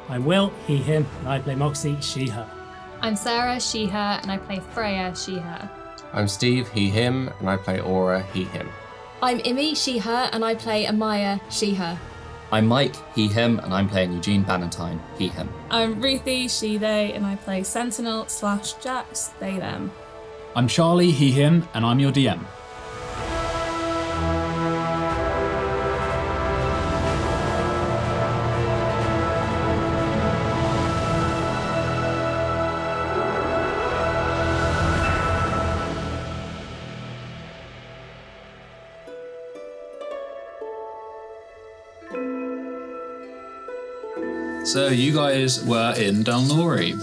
I'm Will, he, him, and I play Moxie, she, her. I'm Sarah, she, her, and I play Freya, she, her. I'm Steve, he, him, and I play Aura, he, him. I'm Imi, she, her, and I play Amaya, she, her. I'm Mike, he, him, and I'm playing Eugene Bannatyne, he, him. I'm Ruthie, she, they, and I play Sentinel/Jax, they, them. I'm Charlie, he, him, and I'm your DM. So you guys were in Delnori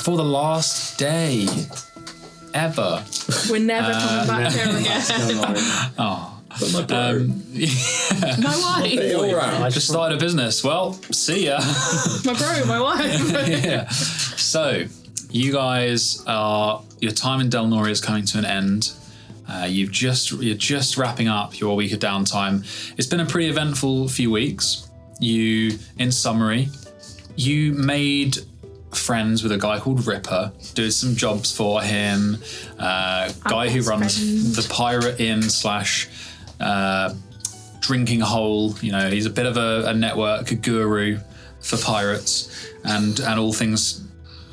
for the last day ever. We're never coming back here again. Oh, My bro. My wife. I just started a business. Well, see ya. My bro, my wife. Yeah. So you guys your time in Delnori is coming to an end. You're just wrapping up your week of downtime. It's been a pretty eventful few weeks. In summary, you made friends with a guy called Ripper, did some jobs for him, guy who runs the Pirate Inn / drinking hole. You know, he's a bit of a network guru for pirates and all things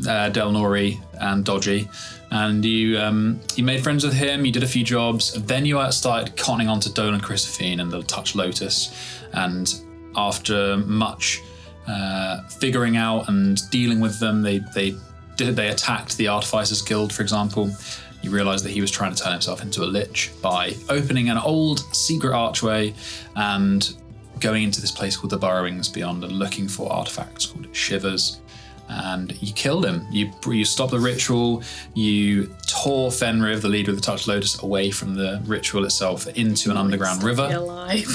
Delnori and dodgy. And you made friends with him, you did a few jobs, and then you started conning on to Dolan Chrysophene and the Touch Lotus, and after much figuring out and dealing with them, they attacked the Artificers Guild, for example. You realised that he was trying to turn himself into a lich by opening an old secret archway and going into this place called the Burrowings Beyond and looking for artifacts called Shivers. And you killed him. You stopped the ritual. You tore Fenrir, the leader of the Touch Lotus, away from the ritual itself into an underground river. Alive.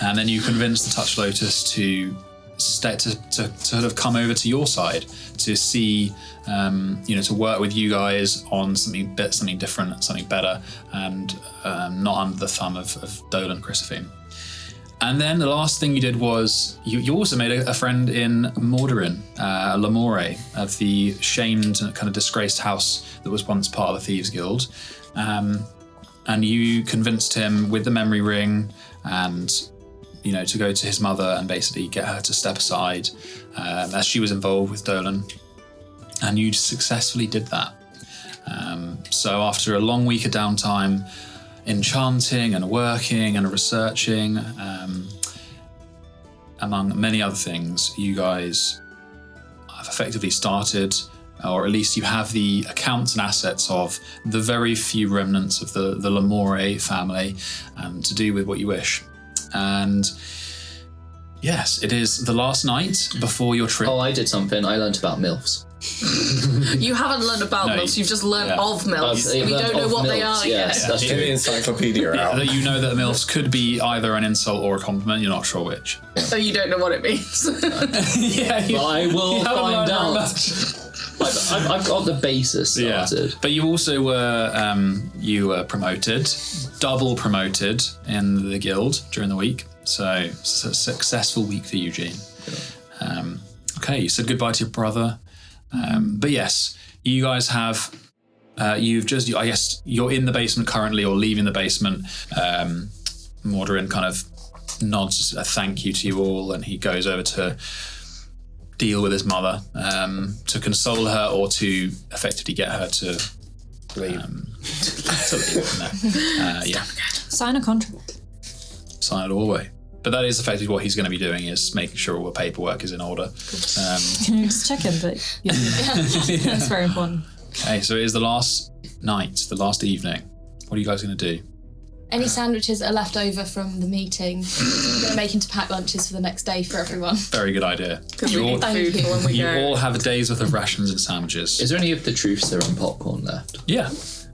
And then you convinced the Touch Lotus to sort of come over to your side to see, to work with you guys on something different, something better, and not under the thumb of Dolan Chrysophene. And then the last thing you did was you also made a friend in Mordorin, Lamore, of the shamed and kind of disgraced house that was once part of the Thieves Guild. And you convinced him with the memory ring and, to go to his mother and basically get her to step aside as she was involved with Dolan. And you successfully did that. So after a long week of downtime, enchanting and working and researching, among many other things, you guys have effectively started, or at least you have the accounts and assets of the very few remnants of the Lamore family, to do with what you wish. And yes, it is the last night before your trip. Oh, I did something. I learnt about MILFs. You haven't learned about MILFs, you've just learned of MILFs. I've We don't know what MILFs, they are yes, yet. That's Get true. the encyclopedia out. That you know that MILFs could be either an insult or a compliment, you're not sure which. So you don't know what it means. Yeah, But I will find out. much. I've got the basis started. Yeah. But you also were promoted, double promoted in the guild during the week. So it's a successful week for Eugene. Okay, you said goodbye to your brother. But yes, you guys have, I guess you're in the basement currently or leaving the basement. Mordorin kind of nods a thank you to you all, and he goes over to deal with his mother, to console her or to effectively get her to leave. Sign a contract. Sign it all away. But that is effectively what he's going to be doing, is making sure all the paperwork is in order. Just check in, but yeah. That's very important. Okay, so it is the last night, the last evening. What are you guys going to do? Any sandwiches that are left over from the meeting, I'm going to make into packed lunches for the next day for everyone. Very good idea. Because we need food for when we You go. all have a day's worth of rations and sandwiches. Is there any of the truth serum popcorn left? Yeah.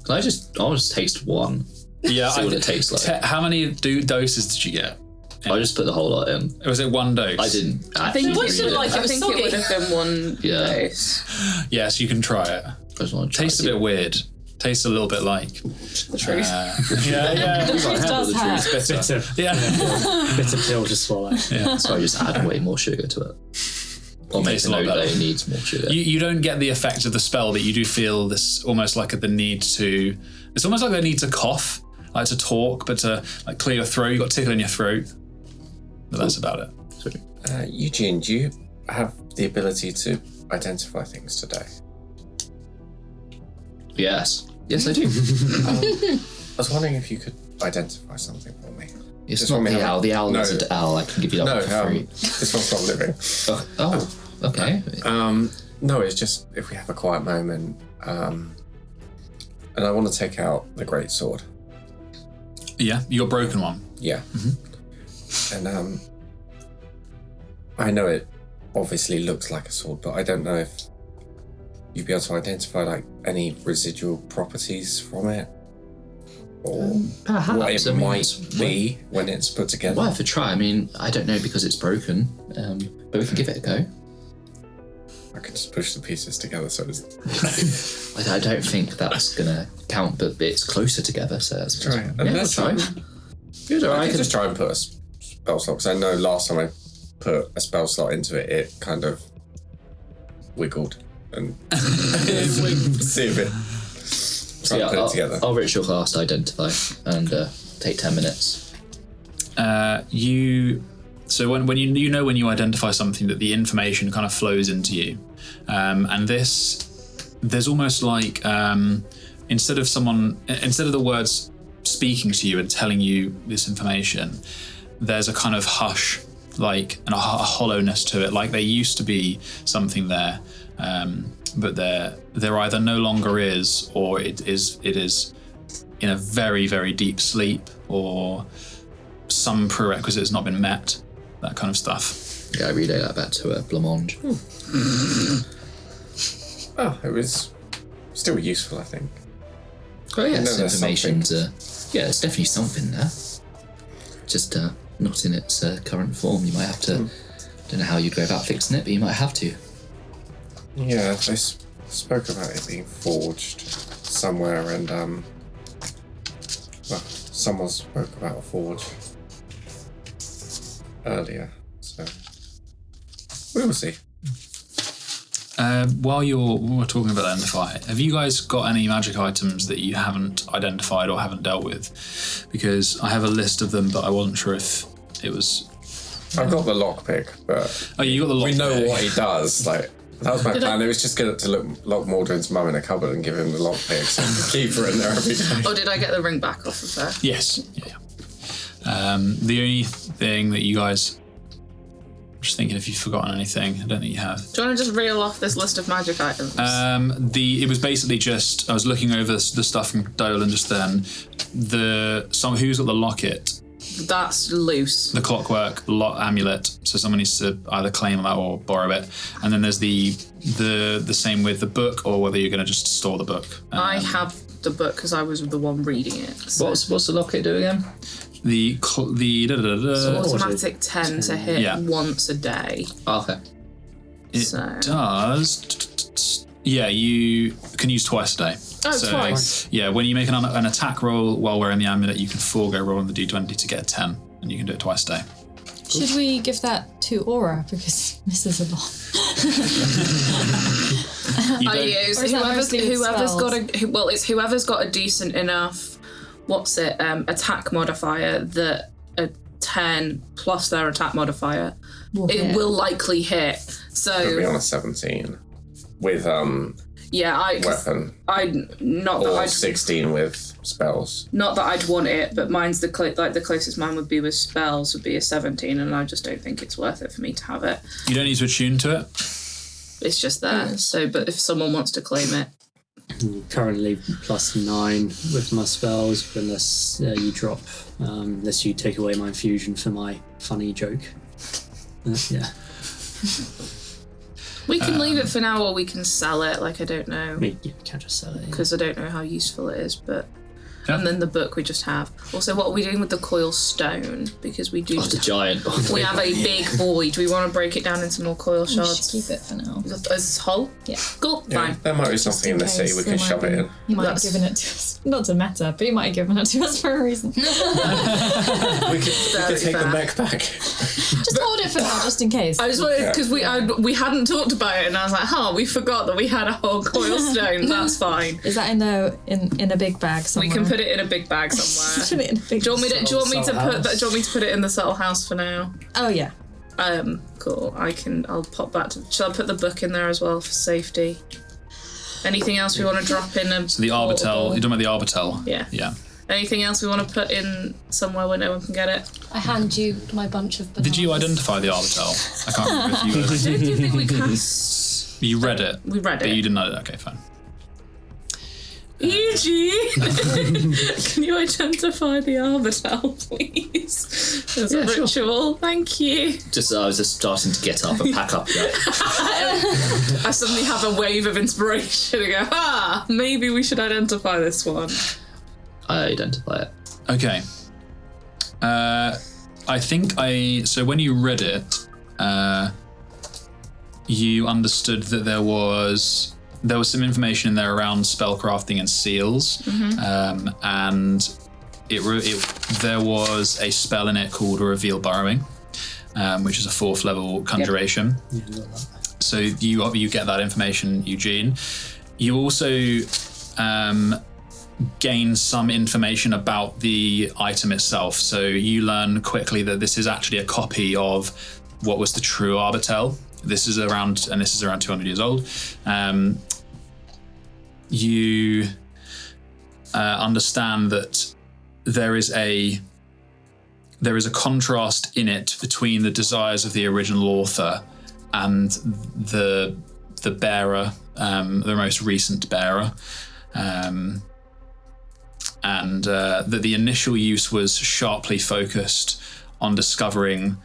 I'll just taste one. Yeah. See what it tastes like. How many doses did you get? I just put the whole lot in. Was it one dose? I didn't. I think, What did you like? It was it soggy. would have been one Yeah. dose. Yes, you can try it. I just want to try Tastes a bit weird. Tastes a little bit like... The truth. Yeah. The truth does hurt. Yeah. Bitter pill to swallow. Yeah. So I just add way more sugar to it. Or make tastes a a lot note that better. it needs more sugar. You don't get the effect of the spell, but you do feel this almost like the need to. It's almost like the need to cough, like to talk, but to like clear your throat. You got tickle in your throat. But that's about it. Eugene, do you have the ability to identify things today? Yes, I do. I was wondering if you could identify something for me. It's Just not when we the have- owl. The owl No. is an owl. I can give you that one for free. This one's not living. Oh, okay. No, it's just if we have a quiet moment, and I want to take out the great sword. Yeah, your broken one. Yeah. And I know it obviously looks like a sword, but I don't know if you'd be able to identify like any residual properties from it, or Perhaps. what it might be when it's put together. Worth a try. I mean, I don't know because it's broken, but we can give it a go. I could just push the pieces together, so it's I don't think that's gonna count, but it's closer together, so that's Try. Yeah, we'll try. Good, I alright. could just try and put a spell slot, because I know last time I put a spell slot into it, it kind of wiggled and see if it. Try and put it together. I'll ritual cast identify and take 10 minutes. So when you know when you identify something that the information kind of flows into you, and there's almost like instead of the words speaking to you and telling you this information, there's a kind of hush, like and a hollowness to it, like there used to be something there, but there either no longer is, or it is in a very, very deep sleep, or some prerequisite has not been met. That kind of stuff. Yeah, I relay that back to Blancmange. Oh, it was still useful, I think. Oh yeah, I know this there's information's yeah, there's definitely something there. Just not in its current form. You might have to. Don't know how you'd go about fixing it, but you might have to. Yeah, they spoke about it being forged somewhere, and well, someone spoke about a forge earlier, so we will see. While we're talking about identify, have you guys got any magic items that you haven't identified or haven't dealt with? Because I have a list of them, but I wasn't sure if it was. I've got the lockpick, but You got the lockpick. we know what he does. Like that was my plan. It was just to lock Mordred's mum in a cupboard and give him the lockpick, so he could keep her in there every day. Or did I get the ring back off of her? Yes. Yeah. The only thing that you guys. I'm just thinking if you've forgotten anything. I don't think you have. Do you want to just reel off this list of magic items? It was basically just I was looking over the stuff from Dolan just then. Who's got the locket? That's loose. The clockwork amulet. So someone needs to either claim that or borrow it. And then there's the same with the book, or whether you're going to just store the book. I have the book because I was the one reading it. So. What's the locket do again? The automatic 10 to hit once a day. Oh, okay. It does. Yeah, you can use twice a day. Oh, twice. Yeah, when you make an attack roll while wearing the amulet, you can forego rolling the d20 to get a 10, and you can do it twice a day. Should we give that to Aura because misses a lot? I use Or is that mostly with spells? It's whoever's got a decent enough. Attack modifier that a 10 plus their attack modifier will likely hit. So It'll be on a 17 with weapon. Or 16 with spells. Not that I'd want it, but mine's the closest mine would be with spells would be a 17, and I just don't think it's worth it for me to have it. You don't need to attune to it. It's just there. So, but if someone wants to claim it. Currently +9 with my spells, unless you drop, unless you take away my infusion for my funny joke. Yeah. We can leave it for now, or we can sell it. Like I don't know. I mean, you can't just sell it. Because I don't know how useful it is, but. Yeah. And then the book we just have. Also, what are we doing with the coil stone? Because we do. Oh, the giant. We have a big void. Do we want to break it down into more coil We should shards? keep it for now. As whole? Yeah. Cool. Yeah, Fine. there might be something in the sea we can shove it in. He might have given it to us. Not to meta, but he might have given it to us for a reason. We could take the mech back. Just hold it for now, just in case. I just wanted, because we hadn't talked about it, and I was like, we forgot that we had a whole coil stone. That's fine. Is that in a big bag somewhere? We can put it in a big bag somewhere. Put it in a big Do you want me to put it in the subtle house for now? Oh yeah. Cool. I'll pop that to. Shall I put the book in there as well for safety? Anything else we want to drop in? So the Arbitel. You're talking about the Arbitel. Yeah. Yeah. Anything else we want to put in somewhere where no one can get it? I hand you my bunch of bananas. Did you identify the Arbitel? I can't remember if you. I don't think we cast. You read it. We read it. But you didn't know it. Okay, fine. Eugene, can you identify the Arbitel, please? As a ritual, sure. Thank you. I was just starting to get up and pack up. I suddenly have a wave of inspiration and go, maybe we should identify this one. I identify it. Okay. I think so when you read it, you understood that there was some information in there around spellcrafting and seals, and there was a spell in it called Reveal Burrowing, which is a 4th level conjuration. Yep. So you get that information, Eugene. You also gain some information about the item itself. So you learn quickly that this is actually a copy of what was the true Arbitel. This is around 200 years old. You understand that there is a contrast in it between the desires of the original author and the bearer, the most recent bearer, and that the initial use was sharply focused on discovering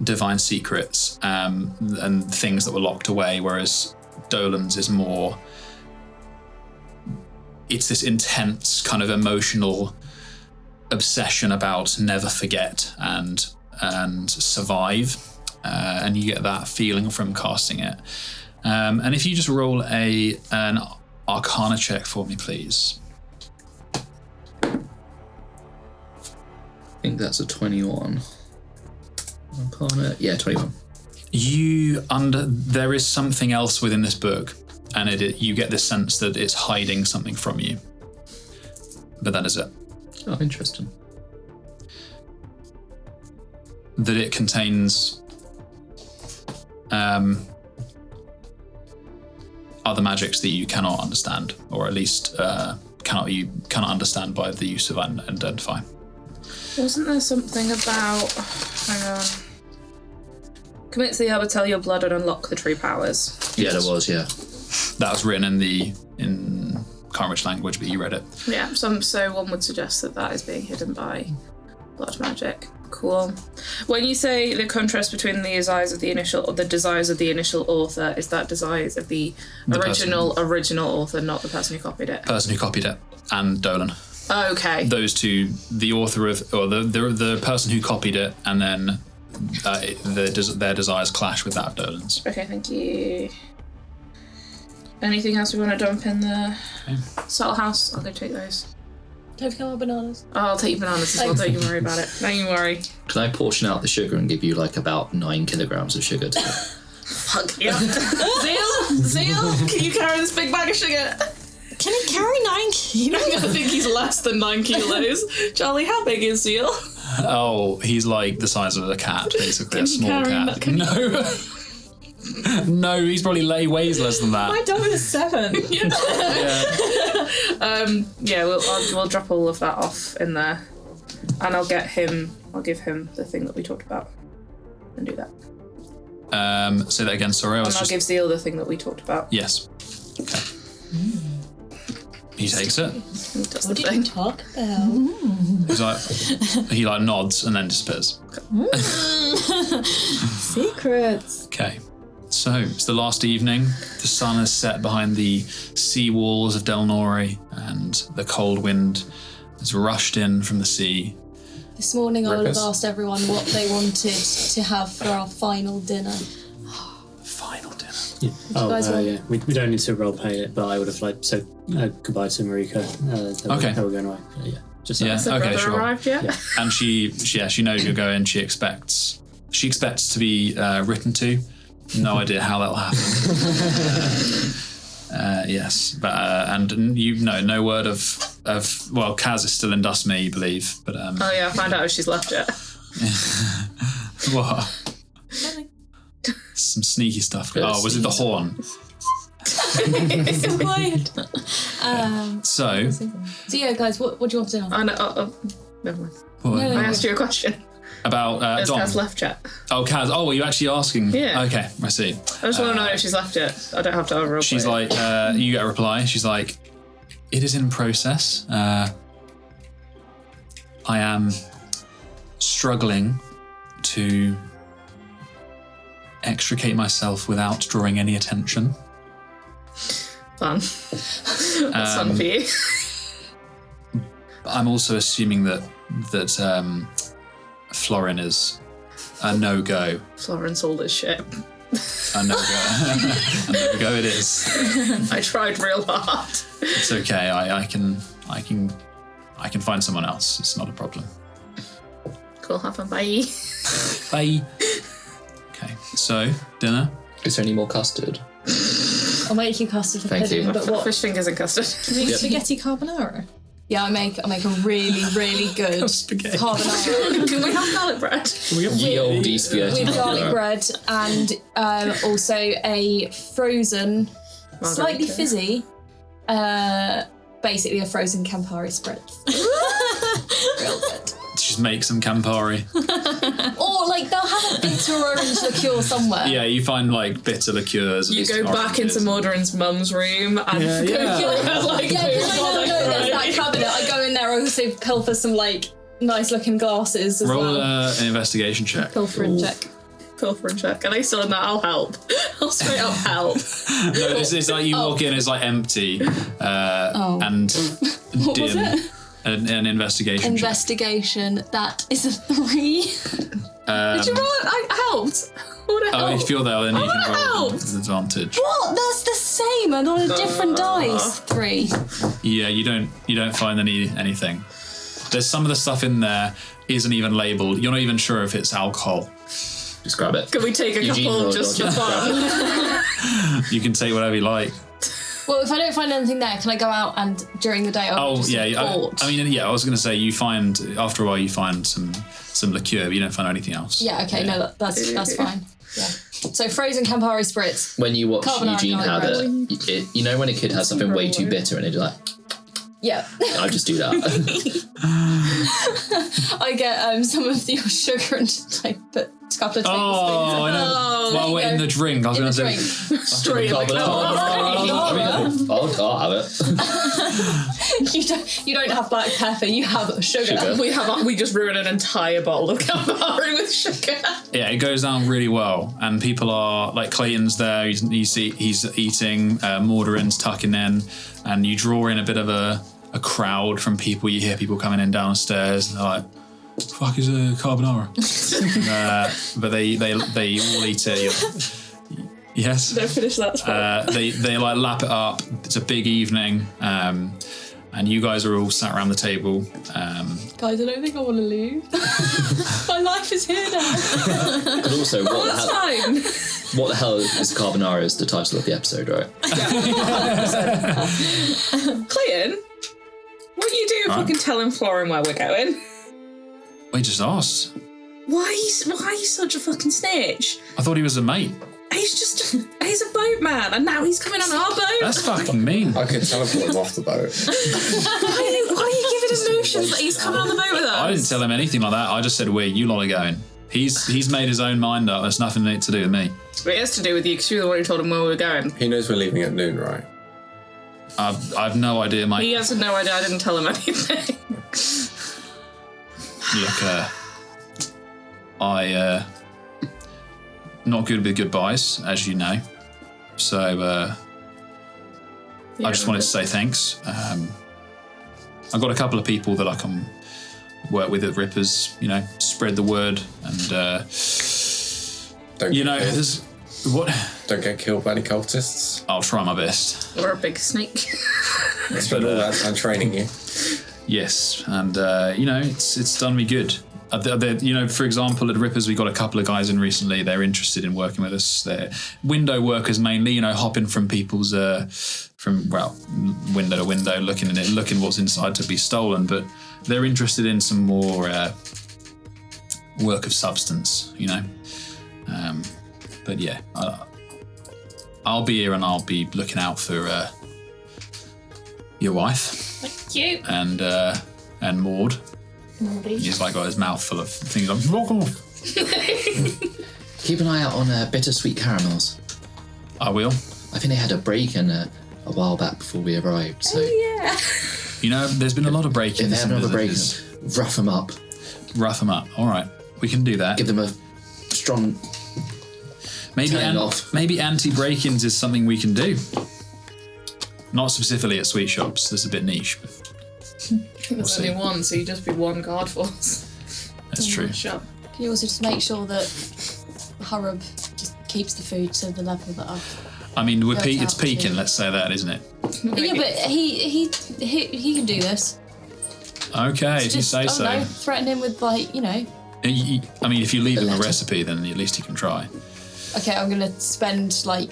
divine secrets and things that were locked away, whereas Dolan's is more, it's this intense kind of emotional obsession about never forget and survive, and you get that feeling from casting it. And if you just roll an Arcana check for me, please. I think that's a 21. Arcana, yeah, 21. There is something else within this book, and you get this sense that it's hiding something from you. But that is it. Oh, interesting. That it contains other magics that you cannot understand, or at least cannot understand by the use of identify. Wasn't there something about... Hang on. Commit to the Arbitel your blood and unlock the true powers. Yeah, there was, yeah. That was written in can't which language, but you read it. Yeah, so one would suggest that is being hidden by blood magic. Cool. When you say the contrast between the desires of the initial author, is that desires of the original author, not the person who copied it? Person who copied it, and Dolan. Okay. Those two, the author of, or the person who copied it, and then their desires clash with that of Dolan's. Okay, thank you. Anything else we want to dump in the subtle house? I'll go take those. Don't forget my bananas. Oh, I'll take your bananas as well, don't you worry about it. Don't you worry. Can I portion out the sugar and give you about 9 kilograms of sugar? Fuck yeah. Zeal, can you carry this big bag of sugar? Can he carry 9 kilos? I think he's less than 9 kilos. Charlie, how big is Zeal? Oh, he's like the size of a cat, basically. Can a small cat. No. No, he's probably weighs less than that. My dog is 7. We'll drop all of that off in there. And I'll give him the thing that we talked about. And do that. Say that again, sorry. I'll give Zeal the thing that we talked about. Yes. Okay. He takes it. What did you talk about? He nods and then disappears. Secrets. Okay. So it's the last evening. The sun is set behind the sea walls of Delnori, and the cold wind has rushed in from the sea. This morning I would have asked everyone what they wanted to have for our final dinner. Final dinner. Yeah. We don't need to roleplay it, but I would have goodbye to Marika. Okay. They were going away. Yeah. Has the brother arrived yet? Yeah. And she knows you're going. She expects She expects to be written to. No idea how that'll happen. Yes, but and no word of well, Kaz is still in Dustmere, you believe, but Oh yeah, I found out if she's left yet. What? Some sneaky stuff. Oh, was it the horn? It's quiet. So yeah, guys, what do you want to know? I know. Never mind. what? No, I asked you a question. About Has Dom. Kaz left yet? Oh, Kaz. Oh, were you actually asking? Yeah. Okay, I see. I just want to know if she's left yet. I don't have to have a real She's play. like, you get a reply. She's like, it is in process. I am struggling to extricate myself without drawing any attention. Fun. That's fun for you. I'm also assuming that Florin is a no-go. Florin sold his shit. A no-go. A no-go it is. I tried real hard. It's okay. I can find someone else. It's not a problem. Cool, have fun. Bye. Bye. Okay. So dinner. Is there any more custard? I'll make you custard for Thank pudding, you. but what? Fish fingers and custard. Make spaghetti carbonara. Yeah, I make a really, really good Spaghetti. carbonara Can we have garlic bread? Ye olde spaghetti. with garlic bread and also a frozen, slightly fizzy, basically a frozen Campari spritz. Real good. Just make some Campari. Or like they'll have a bitter orange liqueur somewhere. Yeah, you find like bitter liqueurs. You go back into Mordrin's mum's room and Yeah, go yeah. through her, like, Yeah, because I booze. know there's that cabinet. I go in there, I also pilfer some like nice looking glasses as Roll well. an investigation check. Pilfering check. Pilfer and check. And I still in that, I'll help. I'll straight up help. No, it's like you walk in, it's like empty, and What dim. was it? An investigation check. Investigation. That is a 3. Did you roll it? I helped. What a Oh, help. if you're there, then you Oh, can that roll helped. with advantage. What? That's the same and on a different dice. 3. Yeah, you don't find anything. There's some of the stuff in there isn't even labelled. You're not even sure if it's alcohol. Just grab it. Can we take a Eugene couple rolled just for on. fun? You can take whatever you like. Well, if I don't find anything there, can I go out and during the day I'll just I report? mean, yeah. I was going to say you find after a while you find some liqueur, but you don't find anything else. Yeah, okay, no, that's fine. Yeah. So frozen Campari spritz. When you watch Carbonara Eugene have garlic it, you know when a kid has something way too bitter and they're like, Yeah. I just do that. I get some of your sugar and just like put a couple of tablespoons. Oh, I know. Well, there you in go. the drink. I was In going the to drink. say. Straight in the I'll have it. You don't have black pepper, you have sugar. Sugar. We just ruined an entire bottle of Campari with sugar. Yeah, it goes down really well, and people are like Clayton's there. He's eating. Mordarin's tucking in, and you draw in a bit of a crowd from people. You hear people coming in downstairs, and they're like, "Fuck is a carbonara?" But they all eat it. Yes. Don't finish that. They like lap it up. It's a big evening, and you guys are all sat around the table. Guys, I don't think I want to leave. My life is here now. But also, That's fine. what the hell is carbonara is the title of the episode, right? Clayton, what are you doing fucking telling Florin where we're going? We just asked. Why are you such a fucking snitch? I thought he was a mate. He's a boatman, and now he's coming on our boat. That's fucking mean. I could teleport him off the boat. Why are you giving us notions that he's coming on the boat with us? I didn't tell him anything like that. I just said, you lot are going. He's made his own mind up. It's nothing to do with me. It has to do with you, because you're the one who told him where we were going. He knows we're leaving at noon, right? I've no idea, mate. He has no idea. I didn't tell him anything. Look, I not good with goodbyes, as you know. So I just wanted to say thanks. I've got a couple of people that I can work with at Rippers. You know, spread the word, and Don't get killed by any cultists. I'll try my best. Or a big snake. Spend all that time training you. Yes, and it's done me good. For example, at Rippers, we got a couple of guys in recently. They're interested in working with us. They're window workers mainly, hopping from people's, window to window, looking what's inside to be stolen. But they're interested in some more work of substance, But yeah, I'll be here and I'll be looking out for your wife. Thank you. And Maud. He's got his mouth full of things. Keep an eye out on bittersweet caramels. I will. I think they had a break-in a while back before we arrived. So there's been a lot of break-ins. if they have another break-in, rough them up. Rough them up. All right, we can do that. Give them a strong. Maybe anti-break-ins is something we can do. Not specifically at sweet shops. That's a bit niche. But There's only one, so you just be one guard force. That's true. Shop. Can you also just make sure that Hurub just keeps the food to the level that it's peaking. Let's say that, isn't it? Yeah, but he can do this. Okay, if you say so. No, threaten him with If you leave him a recipe, then at least he can try. Okay, I'm gonna spend the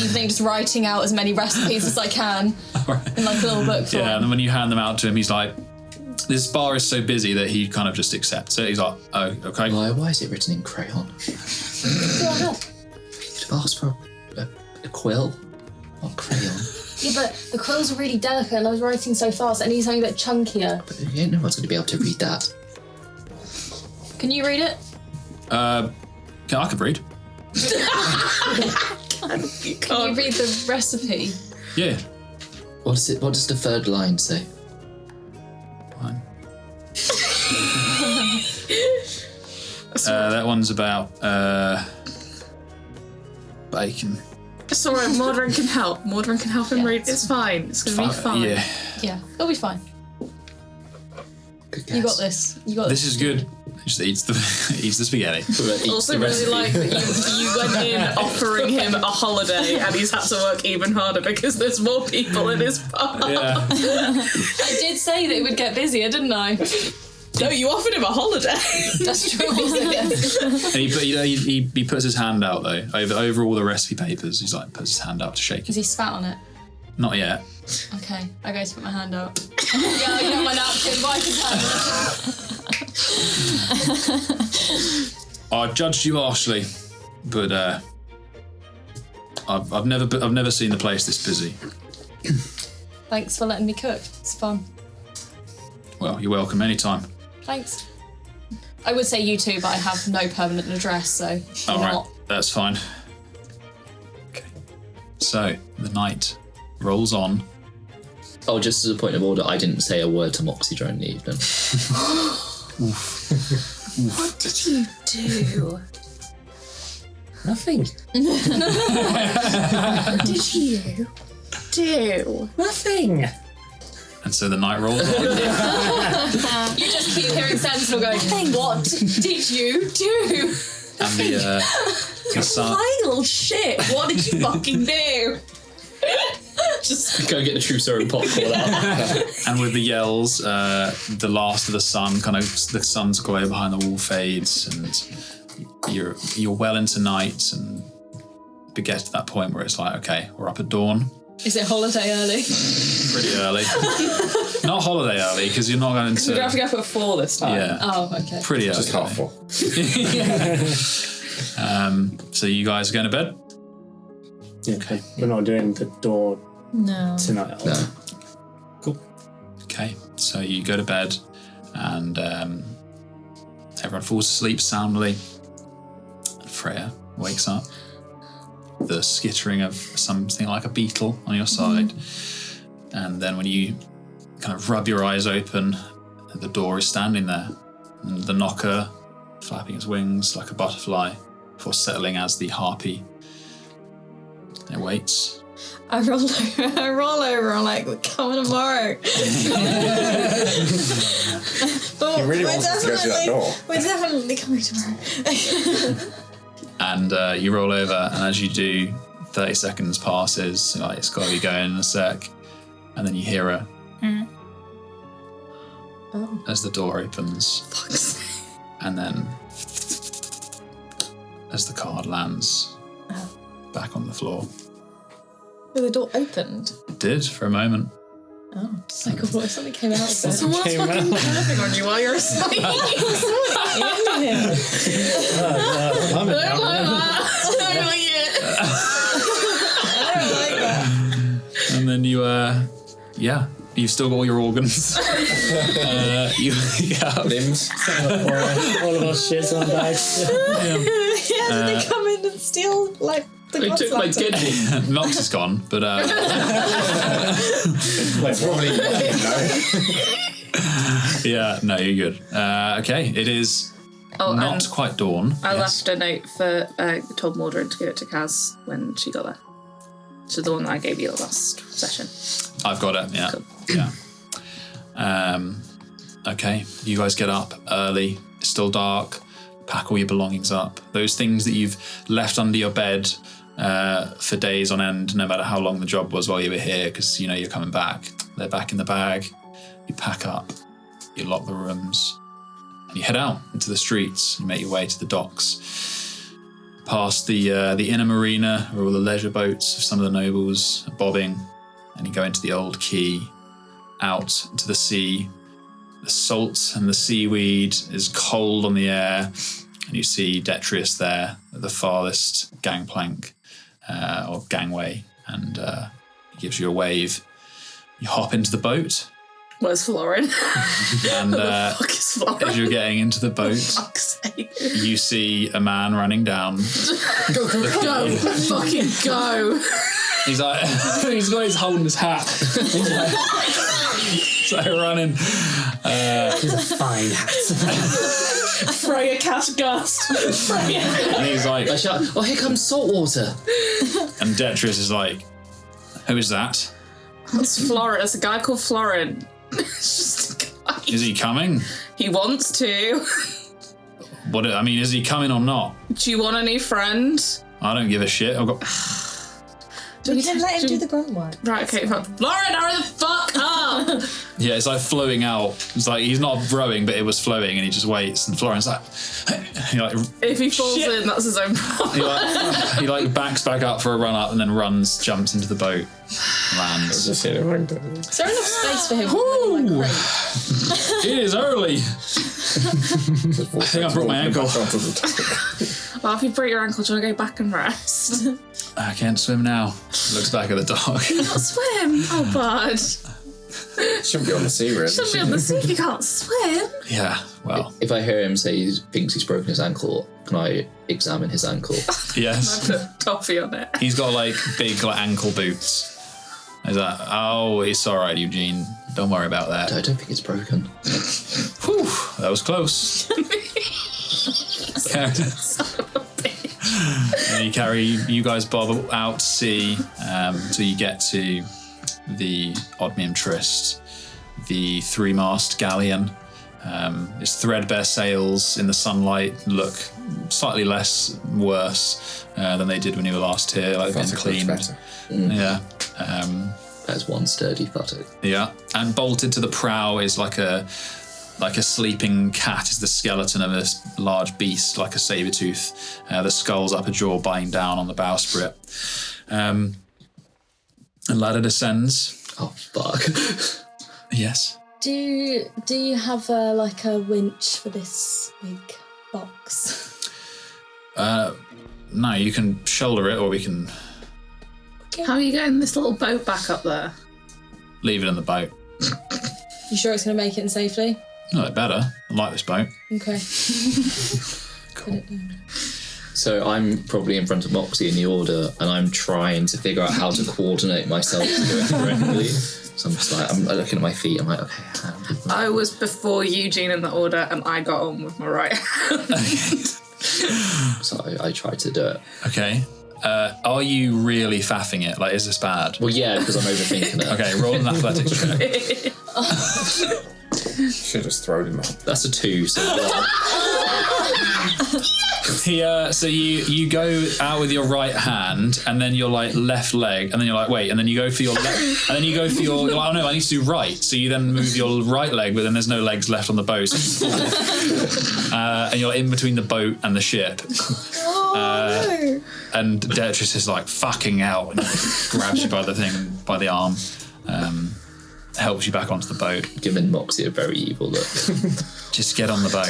evening just writing out as many recipes as I can in a little book for him. And then when you hand them out to him, he's like, this bar is so busy that he kind of just accepts it. He's like, oh, okay. Why is it written in crayon? You could have asked for a quill, not crayon. Yeah, but the quills are really delicate and I was writing so fast. I need something a bit chunkier. But no one's going to be able to read that. Can you read it? I could read. Can you read the recipe? Yeah. What does the third line say? One. That one's about bacon. It's alright, Mordrin can help. Mordrin can help him read. It's fine. It's gonna be fine. Yeah, it'll be fine. Good guess. You got this. This is good. He just eats the spaghetti. Also really like that you went in offering him a holiday and he's had to work even harder because there's more people in his bar. Yeah. I did say that it would get busier, didn't I? No, you offered him a holiday. That's true. And he puts his hand out though over all the recipe papers. He's like puts his hand out to shake Has it. he spat on it? Not yet. Okay, I go to put my hand out. Yeah, I get my napkin, wipe his hand. I judged you harshly, but I've never seen the place this busy. Thanks for letting me cook. It's fun. Well, you're welcome anytime. Thanks. I would say you too, but I have no permanent address, so All right, not. that's fine. Okay. So the night rolls on. Oh, just as a point of order, I didn't say a word to Moxie during the evening. What did you do? Nothing. What did you do? Nothing. And so the night rolls on. You just keep hearing Sentinel going, what did you do? And the sun. Little shit. What did you fucking do? Just go get the Trousseau and popcorn out. And with the yells, the last of the sun, kind of the sun's glow behind the wall fades, and you're well into night, and we get to that point where it's like, okay, we're up at dawn. Is it holiday early? Pretty early. Not holiday early, because you're not going to. We'd have to go up at 4 this time. Yeah. Oh, okay. Pretty early. Just half full. So you guys are going to bed? Yeah, okay. We're not doing the door No. tonight. No. Cool. Okay, so you go to bed, and everyone falls asleep soundly. Freya wakes up. The skittering of something like a beetle on your side. And then when you kind of rub your eyes open, the door is standing there. And the knocker flapping its wings like a butterfly before settling as the harpy. It waits. I roll over. I'm like, we're coming tomorrow. But He really wants us to go through that door. We're definitely coming tomorrow. And you roll over, and as you do, 30 seconds passes. Like, it's got to be going in a sec. And then you hear a... As the door opens. And then as the card lands back on the floor. The door opened. It did for a moment. Oh, I could what if something came out of it? Someone's fucking curving on you while you're asleep. I'm I don't like that. I don't like it. I don't like that. And then you've still got all your organs. You have Limbs. all of us shits on bags. Yeah, did they come in and steal, like, the They god's took my lantern? kidney. Nox is gone, but Probably yeah, no, you're good. Okay, it is not and quite dawn. I Yes. left a note for told Mordred to give it to Kaz when she got there. So the one that I gave you last session. I've got it. Yeah, yeah. Okay, you guys get up early. It's still dark. Pack all your belongings up. Those things that you've left under your bed for days on end, no matter how long the job was while you were here, because you know you're coming back. They're back in the bag. You pack up. You lock the rooms. And you head out into the streets. You make your way to the docks. Past the inner marina, where all the leisure boats of some of the nobles are bobbing. And you go into the old quay, out into the sea. The salt and the seaweed is cold on the air, and you see Detrius there at the farthest gangplank or gangway, and he gives you a wave. You hop into the boat, Where's Florin? and Where the fuck is Florin? as you're getting into the boat, Fuck's sake. you see a man running down. Go, fucking go. He's like, he's got his holding his hat. He's like running. It's a fine hat. Freya cast gust. And he's like, I shout, oh, here comes saltwater. and Detrius is like, who is that? That's Florin. That's a guy called Florin. It's just a guy. Is he coming? He wants to. What? I mean, is he coming or not? Do you want a new friend? I don't give a shit. I've got. We can let him do the grunt work. Right, okay. Florin, hurry the fuck up! Yeah, it's like flowing out. It's like he's not rowing, but it was flowing, and he just waits. And Florin's like, he like, If he falls in, that's his own problem. he like backs back up for a run up, and then runs, jumps into the boat, lands. Is there enough space for him? Woo! Like, It is early. I think I broke my ankle. Well, if you break your ankle, do you want to go back and rest? I can't swim now. Looks back at the dog. Can't swim. Oh, bud. Shouldn't be on the sea, really. Shouldn't be on the sea if you can't swim. Yeah, well, If I hear him say he thinks he's broken his ankle, can I examine his ankle? yes. Put toffee on it. He's got like big like ankle boots. He's like, oh, it's all right, Eugene. Don't worry about that. I don't think it's broken. Whew, that was close. And you guys bob out to sea till you get to the Oddmium Trist, the 3-mast galleon. Its threadbare sails in the sunlight look slightly worse than they did when you were last here. Like been cleaned. Better. Yeah. There's one sturdy buttock. Yeah, and bolted to the prow is like a sleeping cat is the skeleton of a large beast, like a saber-tooth. The skull's upper jaw biting down on the bowsprit. And ladder descends. Oh, fuck. Yes. do you have like a winch for this big box? No, you can shoulder it, or we can How are you getting this little boat back up there? leave it in the boat. You sure it's going to make it in safely? No, it better. I like this boat. Okay. Cool. So I'm probably in front of Moxie in the order, and I'm trying to figure out how to coordinate myself to do it correctly. So I'm just like, I'm looking at my feet, I'm like, okay, I was before Eugene in the order, and I got on with my right hand. so I tried to do it. Okay. Are you really faffing it? Like, is this bad? Well, yeah, because I'm overthinking it. Okay, roll an athletics check. Should have just thrown him up. That's a 2, so So you go out with your right hand, and then your like left leg, and then you're like, wait, and then you go for your left, and then you go for your. You're like, oh no, I need to do right. So you then move your right leg, but then there's no legs left on the boat. So and you're in between the boat and the ship. No. And Detrius is like fucking hell, and grabs you by the arm, helps you back onto the boat. Giving Moxie a very evil look. Just get on the boat.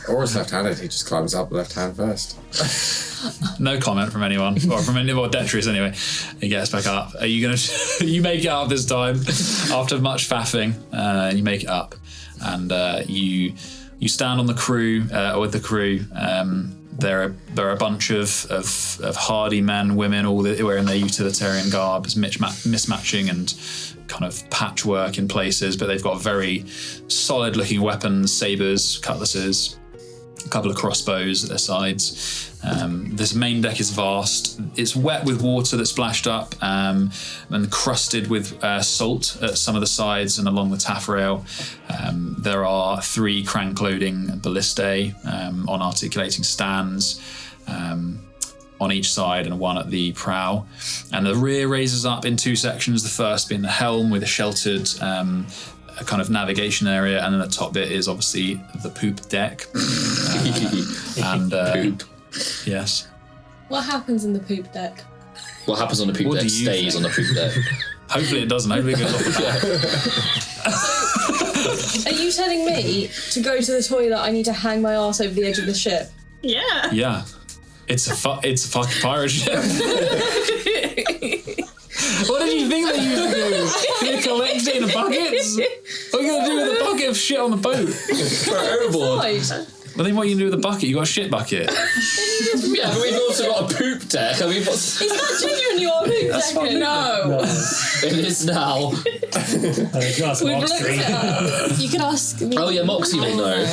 Or it's left-handed, he just climbs up left hand first. No comment from anyone, or from Detrius anyway. He gets back up. Are you gonna? You make it up this time after much faffing. You make it up, and you stand on the crew with the crew. There are a bunch of hardy men, women, all wearing their utilitarian garb, mismatching and kind of patchwork in places, but they've got very solid-looking weapons, sabers, cutlasses, a couple of crossbows at their sides. This main deck is vast. It's wet with water that splashed up and crusted with salt at some of the sides and along the taffrail. There are 3 crank-loading ballistae on articulating stands on each side and 1 at the prow. And the rear raises up in 2 sections, the first being the helm with a sheltered a kind of navigation area, and then the top bit is obviously the poop deck. Poop. Yes. What happens in the poop deck? What happens on the poop deck stays on the poop deck. Hopefully it doesn't. Hopefully it goes off the back. Are you telling me to go to the toilet I need to hang my arse over the edge of the ship? Yeah. Yeah. It's a fucking pirate ship. What did you think that you were going to do? You're collect it in buckets? What are you going to do with a bucket of shit on the boat? Throw it overboard. Well, then what are you going to do with the bucket? You got a shit bucket. Yeah, but we've also got a poop deck. I mean, Is that genuinely your poop deck? No. It is now. We've looked it up. You could ask me. Oh yeah, Moxie will know.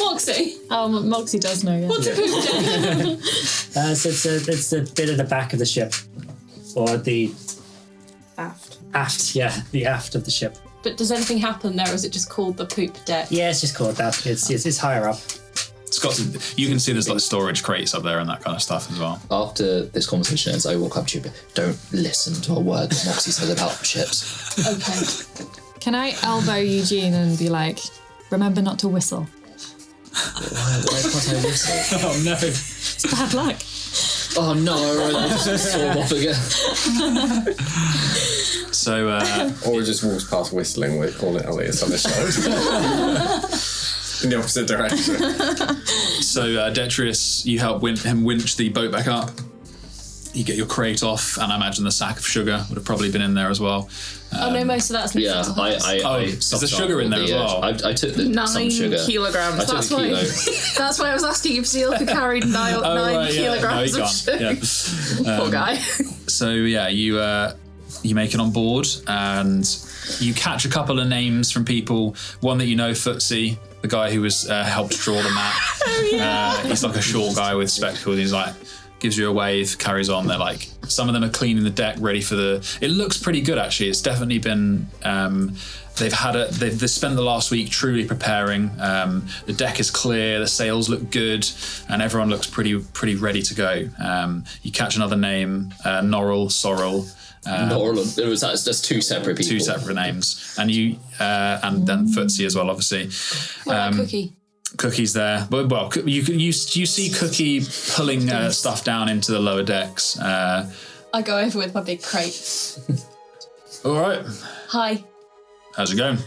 Moxie. Oh, Moxie does know, yeah. What's a poop deck? So it's a bit of the back of the ship, or the aft. Yeah, the aft of the ship. But does anything happen there, or is it just called the poop deck? Yeah, it's just called that. It's higher up. It's got some, you can see there's like storage crates up there and that kind of stuff as well. After this conversation ends, I walk up to you, but don't listen to a word that Moxie says about ships. Okay. Can I elbow Eugene and be like, remember not to whistle? Why can't I whistle? Oh no. It's bad luck. Oh no, I just saw him off again. So, or just walks past whistling, we call it Elias on the show. In the opposite direction. So, Detrius, you help him winch the boat back up. You get your crate off, and I imagine the sack of sugar would have probably been in there as well. Oh no, most of that's Yeah, I is there sugar in there as well? I took some 9 sugar. kilograms. I took That's a why. kilo. That's why I was asking if Seal could carry 9 kilograms of sugar. Poor guy. So yeah, you make it on board, and you catch a couple of names from people. One that you know, Footsie, the guy who was helped draw the map. He's like a short guy with spectacles. He's like, gives you a wave, carries on. They're like, some of them are cleaning the deck, ready for it looks pretty good actually. It's definitely been, they've spent the last week truly preparing. The deck is clear, the sails look good, and everyone looks pretty ready to go. You catch another name, Norrell, Sorrel. That's 2 separate people. 2 separate names. And you, and then Footsie as well, obviously. What about Cookie? Cookie's there. Well, you see Cookie pulling stuff down into the lower decks. I go over with my big crate. All right. Hi. How's it going?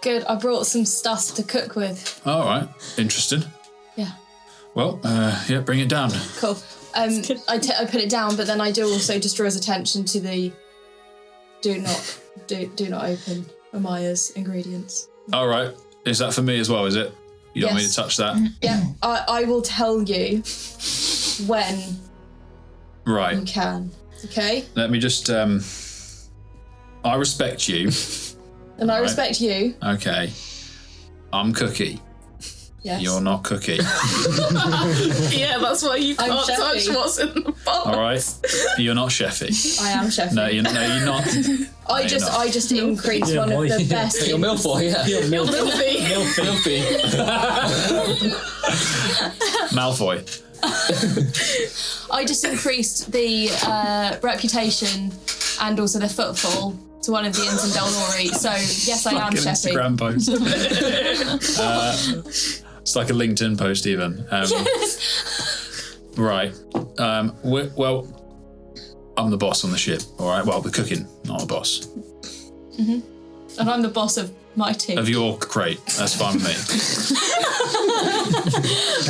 Good. I brought some stuff to cook with. All right. Interested? Yeah. Well, yeah, bring it down. Cool. I put it down, but then I do also just draw his attention to the do not open Amaya's ingredients. All right. Is that for me as well, is it? You don't want me to touch that? Yeah. I will tell you when you can. Okay? Let me just... I respect you. And I respect you. Okay. I'm Cookie. Yes. You're not Cookie. Yeah, that's why you I'm can't touch Sheffy. what's in the box. All right. You're not Sheffy. I am Sheffy. No, you're not. I just increased one of the best. You're Milfoy, yeah. You're Milfy. Malfoy. I just increased the reputation and also the footfall to one of the inns in Delnori. So yes, I am Like an Sheffy. Instagram post. It's like a LinkedIn post, even. Yes. Right. Well, I'm the boss on the ship. All right. Well, the cooking, not the boss And I'm the boss of my team. of your crate. That's fine with me.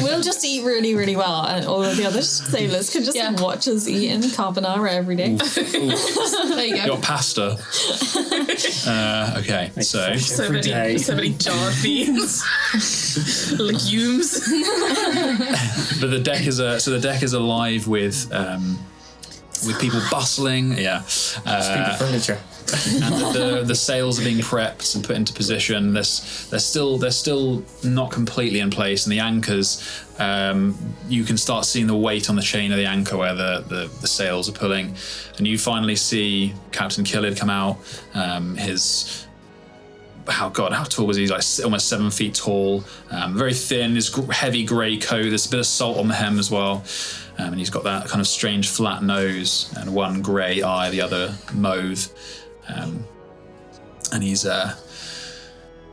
We'll just eat really, really well, and all of the other sailors can just watch us eat in carbonara every day. There you go. Got pasta. Okay. So So many jarred beans. Legumes. but the deck is alive with people bustling. Yeah. Furniture. And the sails are being prepped and put into position. They're still not completely in place, and the anchors, you can start seeing the weight on the chain of the anchor where the sails are pulling, and you finally see Captain Killid come out. How tall was he? He's like almost 7 feet tall, very thin. His heavy grey coat. There's a bit of salt on the hem as well, and he's got that kind of strange flat nose and one grey eye, the other mauve. And he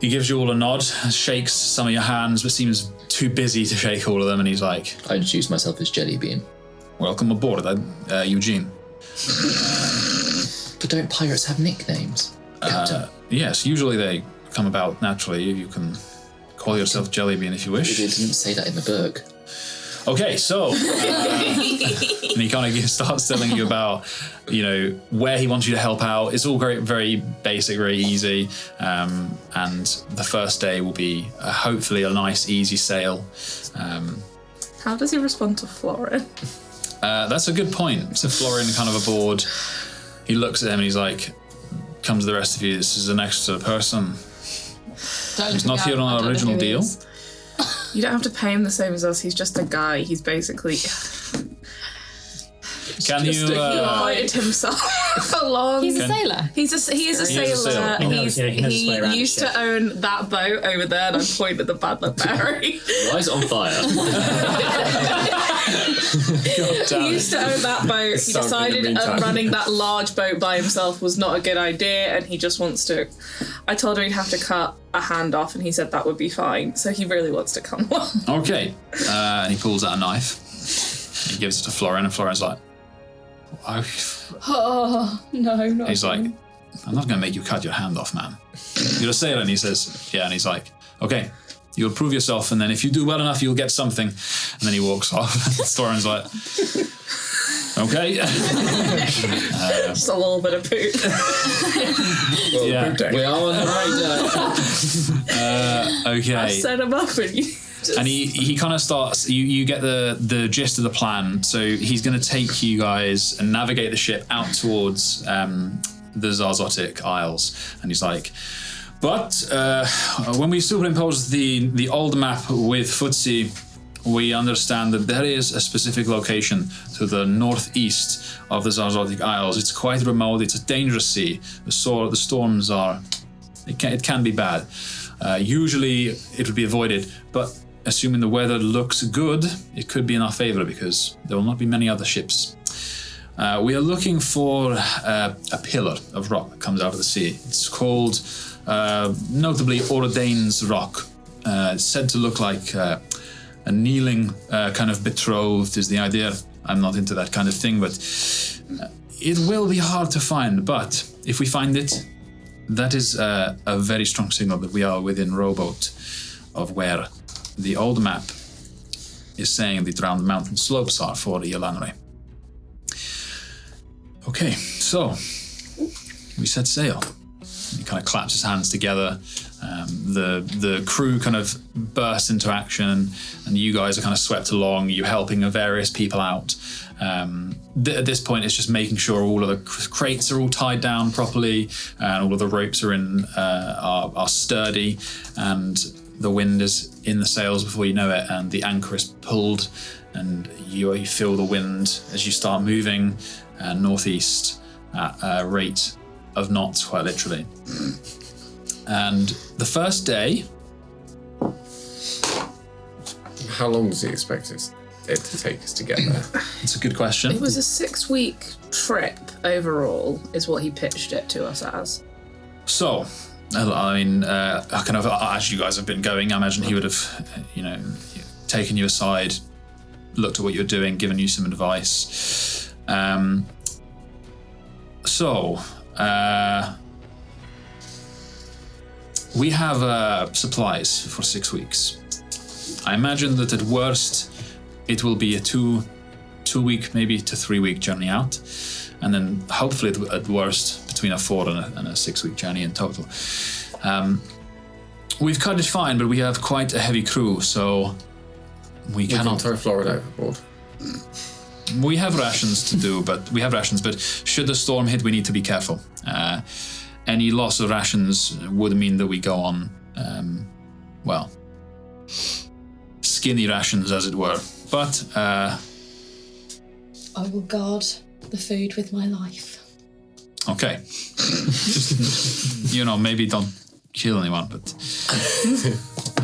gives you all a nod, shakes some of your hands, but seems too busy to shake all of them. And he's like, I introduced myself as Jellybean. "Welcome aboard, Eugene." But don't pirates have nicknames, Captain? Yes, usually they come about naturally. You can call yourself Jellybean if you They wish. didn't say that in the book. Okay, so and he kind of starts telling you about, where he wants you to help out. It's all very basic, very easy, and the first day will be hopefully a nice, easy sail. How does he respond to Florin? That's a good point. So Florin kind of aboard. He looks at him and he's like, "Come to the rest of you. This is an extra person. He's not here on our original deal." You don't have to pay him the same as us. He's just a guy. He's basically. Can He invited himself along. He's a sailor. He is a sailor. He knows his way around He used to own that boat over there, and I pointed at the Badler Berry. Why is it on fire? He used to own that boat. He Sunk in the decided meantime. running that large boat by himself was not a good idea, and he just wants to. I told him he'd have to cut a hand off, and he said that would be fine. So he really wants to come along. Okay, and he pulls out a knife. He gives it to Florin, and Florin's like, Oh, no, not he's like, again. "I'm not going to make you cut your hand off, man. You're a sailor." And he says, "Yeah." And he's like, "Okay, you'll prove yourself, and then if you do well enough, you'll get something." And then he walks off. Florin's like, "Okay." Just a little bit of poop. Yeah. We are on the right Okay. I set him up, and you. And he kind of starts, you get the gist of the plan. So he's going to take you guys and navigate the ship out towards the Zarzotic Isles. And he's like, "But when we superimpose the old map with Futsi, we understand that there is a specific location to the northeast of the Zarzotic Isles. It's quite remote. It's a dangerous sea. The storms are, it can be bad. Usually it would be avoided, but assuming the weather looks good, it could be in our favor because there will not be many other ships. We are looking for a pillar of rock that comes out of the sea. It's called, notably, Ordain's Rock. It's said to look like a kneeling kind of betrothed is the idea. I'm not into that kind of thing, but it will be hard to find. But if we find it, that is a very strong signal that we are within rowboat of where the old map is saying the round mountain slopes are for the Yelanriae. Okay, so we set sail." He kind of claps his hands together. The crew kind of burst into action, and you guys are kind of swept along. You're helping various people out. At this point, it's just making sure all of the crates are all tied down properly, and all of the ropes are are sturdy. And the wind is in the sails before you know it, and the anchor is pulled, and you feel the wind as you start moving northeast at a rate of knots, quite literally. And the first day... How long does he expect it to take us to get there? It's a good question. It was a 6-week trip overall, is what he pitched it to us as. So, I mean, kind of as you guys have been going, I imagine he would have, taken you aside, looked at what you're doing, given you some advice. We have supplies for 6 weeks. I imagine that at worst, it will be a two-week, maybe to 3-week journey out, and then hopefully at worst between a 4 and a 6-week journey in total. We've cut it fine, but we have quite a heavy crew, so we cannot throw Florida overboard. We have rations to do, but should the storm hit, we need to be careful. Any loss of rations would mean that we go on, skinny rations, as it were. But I will guard the food with my life. Okay. Just, maybe don't kill anyone, but...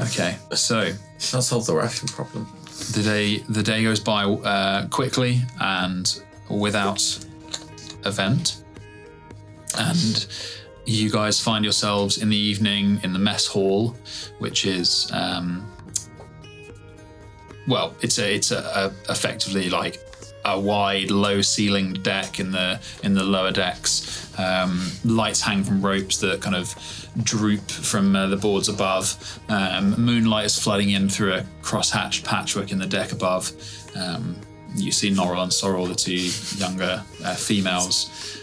Okay, so... That'll solve the ration problem. The day goes by quickly and without event. And you guys find yourselves in the evening in the mess hall, which is... it's effectively like a wide, low-ceilinged deck in the lower decks. Lights hang from ropes that kind of droop from the boards above. Moonlight is flooding in through a cross-hatched patchwork in the deck above. You see Norrell and Sorrel, the two younger females,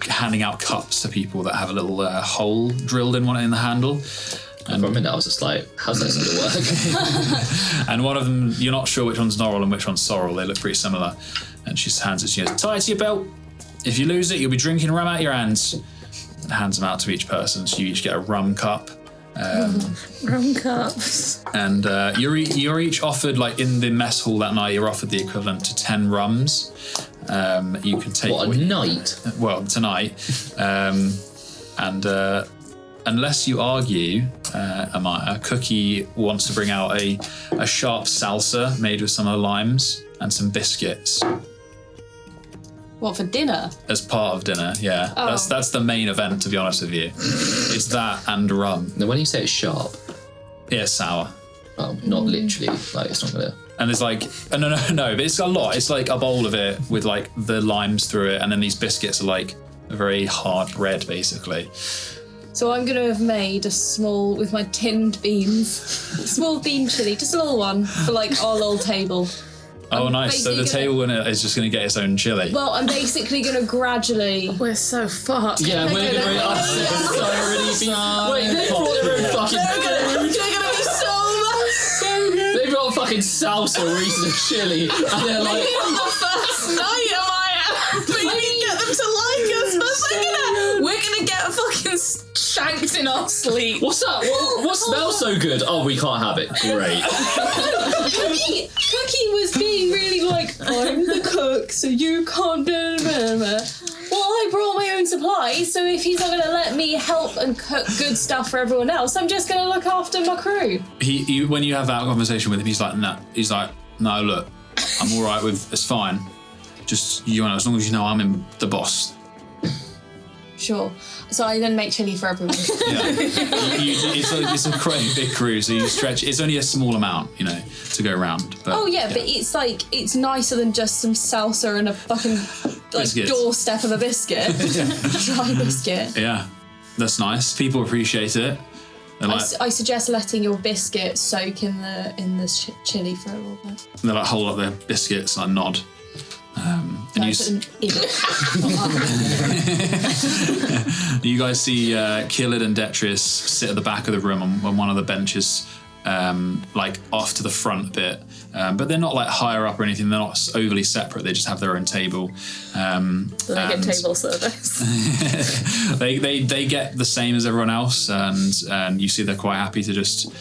handing out cups to people that have a little hole drilled in the handle. And for a minute, I was just like, how's that going to work? And one of them, you're not sure which one's Norrell and which one's Sorrel. They look pretty similar. And she hands it to you. Tie it to your belt. If you lose it, you'll be drinking rum out your hands. And hands them out to each person. So you each get a rum cup. Rum cups. And you're each offered, like in the mess hall that night, you're offered the equivalent to 10 rums. You can take... What, a night? Well, tonight. Unless you argue, Amaya, Cookie wants to bring out a sharp salsa made with some of the limes and some biscuits. What, for dinner? As part of dinner, yeah. Oh. That's the main event, to be honest with you. It's that and rum. Now, when you say it's sharp... Yeah, sour. Oh, not literally. Like, it's not going to... And there's like... No, but it's a lot. It's like a bowl of it with like the limes through it, and then these biscuits are like a very hard bread, basically. So I'm going to have made a small, with my tinned beans, small bean chili, just a little one for like our little table. Oh, nice. So the table is just going to get its own chili. Well, I'm basically going to gradually... We're so fucked. Yeah, we're going to be... Wait, they brought their own fucking... They're going to be so much. So good. They brought fucking salsa reason of chili. And they're like... Maybe on the first night, Amaya. Maybe get them to like us. But we're going to get fucking shanked in our sleep. What's that? What smells so good? Oh, we can't have it. Great. Cookie was being really like, I'm the cook, so you can't do it. Well, I brought my own supplies, so if he's not going to let me help and cook good stuff for everyone else, I'm just going to look after my crew. He when you have that conversation with him, he's like, no, look, I'm all right with, it's fine. Just, as long as you know I'm the boss. Sure. So I then make chili for everyone. Yeah. It's a quite big crew, so you stretch. It's only a small amount, to go around. But, but it's like, it's nicer than just some salsa and a fucking Biscuits. Doorstep of a biscuit. Dry biscuit. Yeah, that's nice. People appreciate it. I suggest letting your biscuit soak in the chili for a little bit. They like hold up their biscuits and nod. And you guys see Killid and Detrius sit at the back of the room on one of the benches like off to the front a bit, but they're not like higher up or anything. They're not overly separate. They just have their own table. Do they get table service? they get the same as everyone else, and you see they're quite happy to just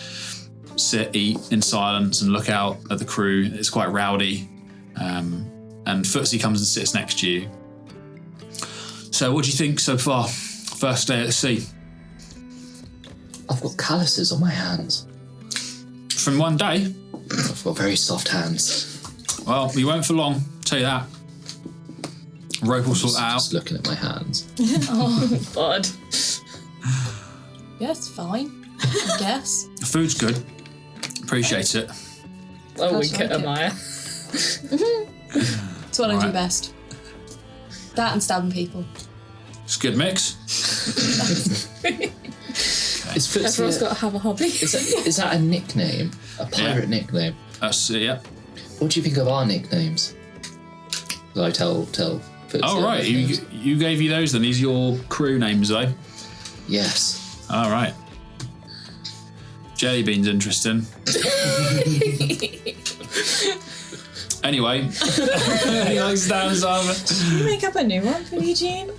sit, eat in silence, and look out at the crew. It's quite rowdy, and Footsie comes and sits next to you. So, what do you think so far? First day at sea. I've got calluses on my hands. From one day? I've got very soft hands. Well, we won't for long, tell you that. Rope will sort that out. Just looking at my hands. Oh, God. Yeah, it's fine, I guess. The food's good. Appreciate it. Oh, we That's get a like Maya. It's what I do Alright. best. That and stabbing people. It's a good mix. Is Footsie Everyone's got to have a hobby. is that a nickname? A pirate nickname? That's yeah. What do you think of our nicknames? I tell Footsie. Oh, right. You gave you those then. These are your crew names, though? Yes. All right. Jellybean's interesting. Anyway. He likes down Simon. Can you make up a new one for Eugene?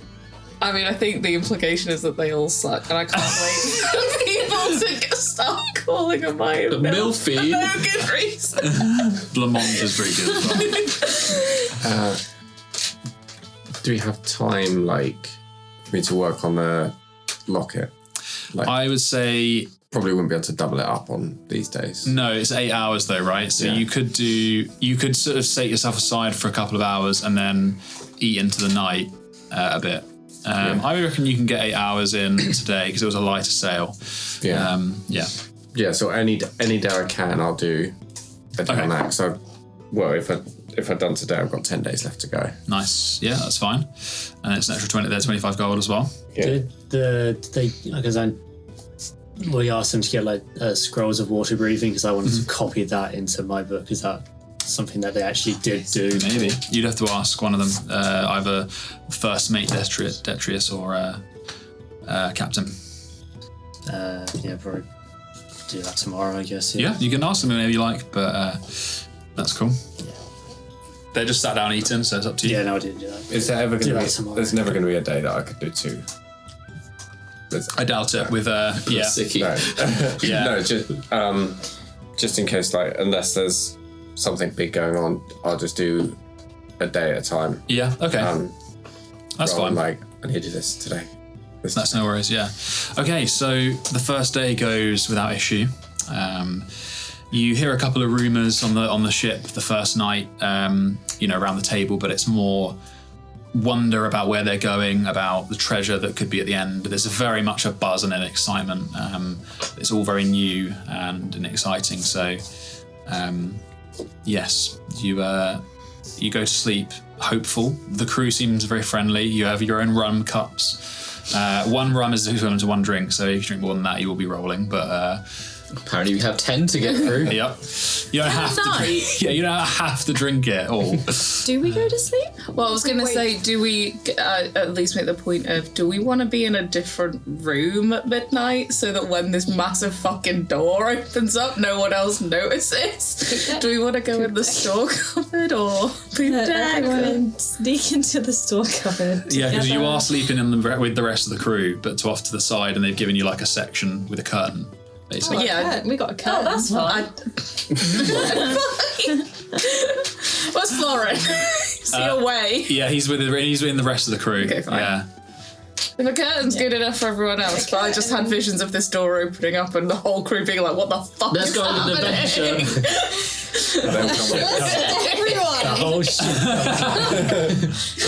I mean, I think the implication is that they all suck, and I can't wait for people to start calling them my Milfy. For no good reason. Lamont is pretty good as well. Do we have time, like, for me to work on the locket? Like, I would say probably wouldn't be able to double it up on these days. no. It's 8 hours though, right? So Yeah. you could sort of set yourself aside for a couple of hours and then eat into the night a bit. I reckon you can get 8 hours in today because it was a lighter sail. Yeah. Yeah, so any day I can, I'll do a day on that. So, well, if I've done today, I've got 10 days left to go. Nice. Yeah, that's fine. And it's an extra 25 gold as well. Yeah. We asked them to get like scrolls of water breathing because I wanted to copy that into my book. Is that something that they actually did do? Maybe. You'd have to ask one of them, either first mate Detrius or captain. Yeah, probably do that tomorrow, I guess. Yeah, you can ask them whenever you like, but that's cool. Yeah. They just sat down eating, so it's up to you. Yeah, no, I didn't do that. Is there ever Do going that to tomorrow. be? There's never going to be a day that I could do two. I doubt it. With yeah, Sicky. No, yeah. no, just in case, like, unless there's something big going on, I'll just do a day at a time. Yeah. Okay. That's rather fine. than, like, I need to do this today. That's no worries. Yeah. Okay. So the first day goes without issue. You hear a couple of rumors on the ship the first night, around the table, but it's more wonder about where they're going, about the treasure that could be at the end. There's very much a buzz and an excitement. It's all very new and exciting. So, yes, you go to sleep hopeful. The crew seems very friendly. You have your own rum cups. One rum is equivalent to one drink, so if you drink more than that, you will be rolling. But Apparently we have 10 to get through. yep, you don't have to. You don't have to drink it all. Do we go to sleep? Well, I was going to say, do we at least make the point of, do we want to be in a different room at midnight so that when this massive fucking door opens up, no one else notices? Do we want to go in the store cupboard or be dead? Everyone sneak into the store cupboard. Yeah, because you together. are sleeping with the rest of the crew, but to off to the side, and they've given you like a section with a curtain, basically. Yeah. We got a curtain. Oh, that's fine. What's Florin? Is he away? Yeah, he's in the rest of the crew. Okay, fine. Yeah. If a curtain's good enough for everyone else, but I just had visions of this door opening up and the whole crew being like, what the fuck Let's is go on an happening? adventure. The whole shit.